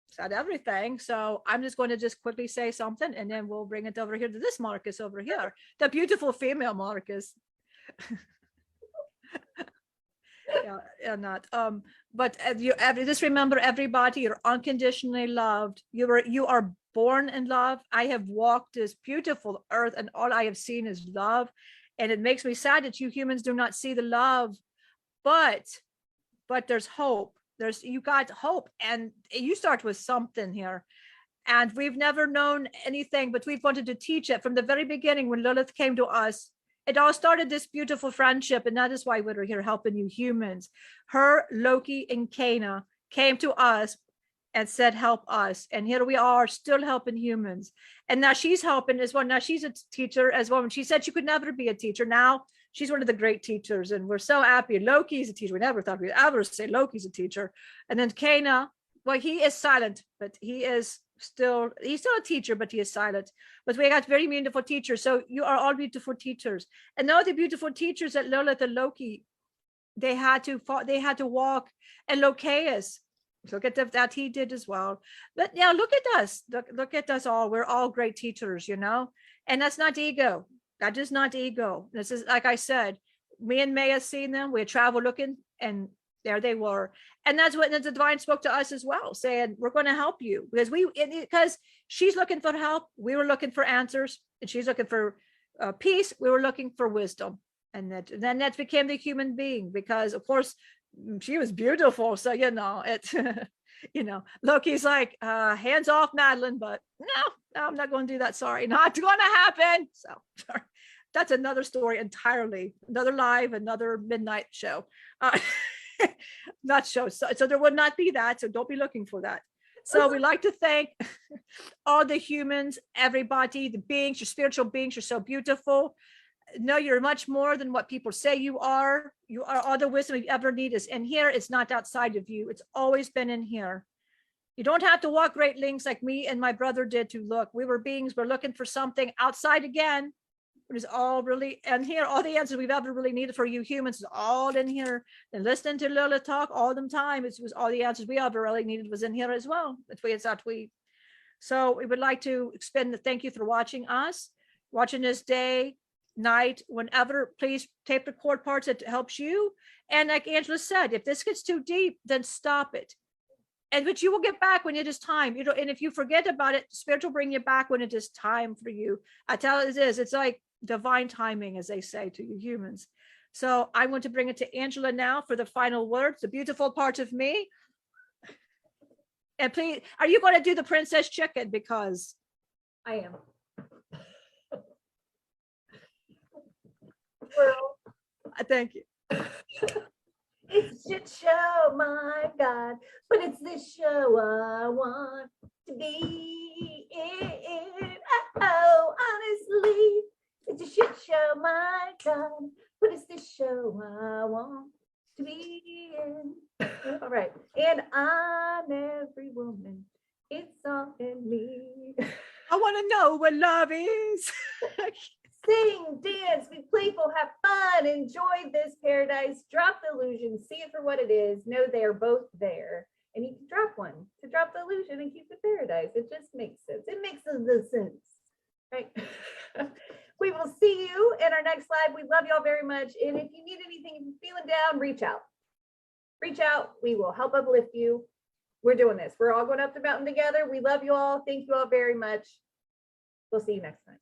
said everything. So I'm just going to just quickly say something, and then we'll bring it over here to this Marcus over here, the beautiful female Marcus. Yeah, not but just remember, everybody, you're unconditionally loved. You are born in love. I have walked this beautiful earth, and all I have seen is love, and it makes me sad that you humans do not see the love, but there's hope. You got hope, and you start with something here, and we've never known anything, but we've wanted to teach it from the very beginning. When Lilith came to us, it all started this beautiful friendship, and that is why we're here helping you humans. Her, Loki, and Cana came to us and said, help us. And here we are still helping humans. And now she's helping as well. Now she's a teacher as well. And she said she could never be a teacher. Now she's one of the great teachers, and we're so happy. Loki's a teacher. We never thought we'd ever say Loki's a teacher. And then Cana Well, he is silent, but he's still a teacher, but he is silent. But we got very beautiful teachers. So you are all beautiful teachers. And now the beautiful teachers at Lilith and Loki, they had to walk, and Locaeus. Look at that he did as well. But now look at us. Look at us all. We're all great teachers, and that's not ego. That is not ego. This is, like I said, me and Maya seen them. We travel looking, and there they were. And that's what the divine spoke to us as well, saying, we're going to help you, because she's looking for help. We were looking for answers, and she's looking for peace. We were looking for wisdom. And then that became the human being, because of course she was beautiful. So, Loki's like, hands off Madeline, but no, I'm not going to do that. Sorry, not going to happen. So sorry. That's another story entirely, another live, another midnight show. Not show. So there would not be that. So don't be looking for that. So we like to thank all the humans, everybody, the beings, your spiritual beings. You're so beautiful. No, you're much more than what people say you are. You are all the wisdom you ever need is in here. It's not outside of you. It's always been in here. You don't have to walk great lengths like me and my brother did to look. We were beings. We're looking for something outside again. It is all really, and here, all the answers we've ever really needed for you humans is all in here. And listening to Lilith talk all the time, it was all the answers we ever really needed was in here as well. So we would like to extend the thank you for watching us, watching this day, night, whenever. Please tape record parts that helps you. And like Angela said, if this gets too deep, then stop it. But you will get back when it is time. And if you forget about it, Spirit will bring you back when it is time for you. I tell it is. It's like divine timing, as they say to you humans. So I'm going to bring it to Angela now for the final words, the beautiful part of me. And please, are you going to do the princess chicken? Because I am. Well, thank you. It's a shit show, my God, but it's this show I want to be in. Oh, honestly, it's a shit show, my God, but it's this show I want to be in. All right, and I'm every woman. It's all in me. I want to know what love is. Sing, dance, be playful, have fun, enjoy this paradise, drop the illusion, see it for what it is, know they're both there. And you can drop one to drop the illusion and keep the paradise. It just makes sense. It makes the sense, right? We will see you in our next live. We love y'all very much. And if you need anything, if you're feeling down, reach out. Reach out. We will help uplift you. We're doing this. We're all going up the mountain together. We love you all. Thank you all very much. We'll see you next time.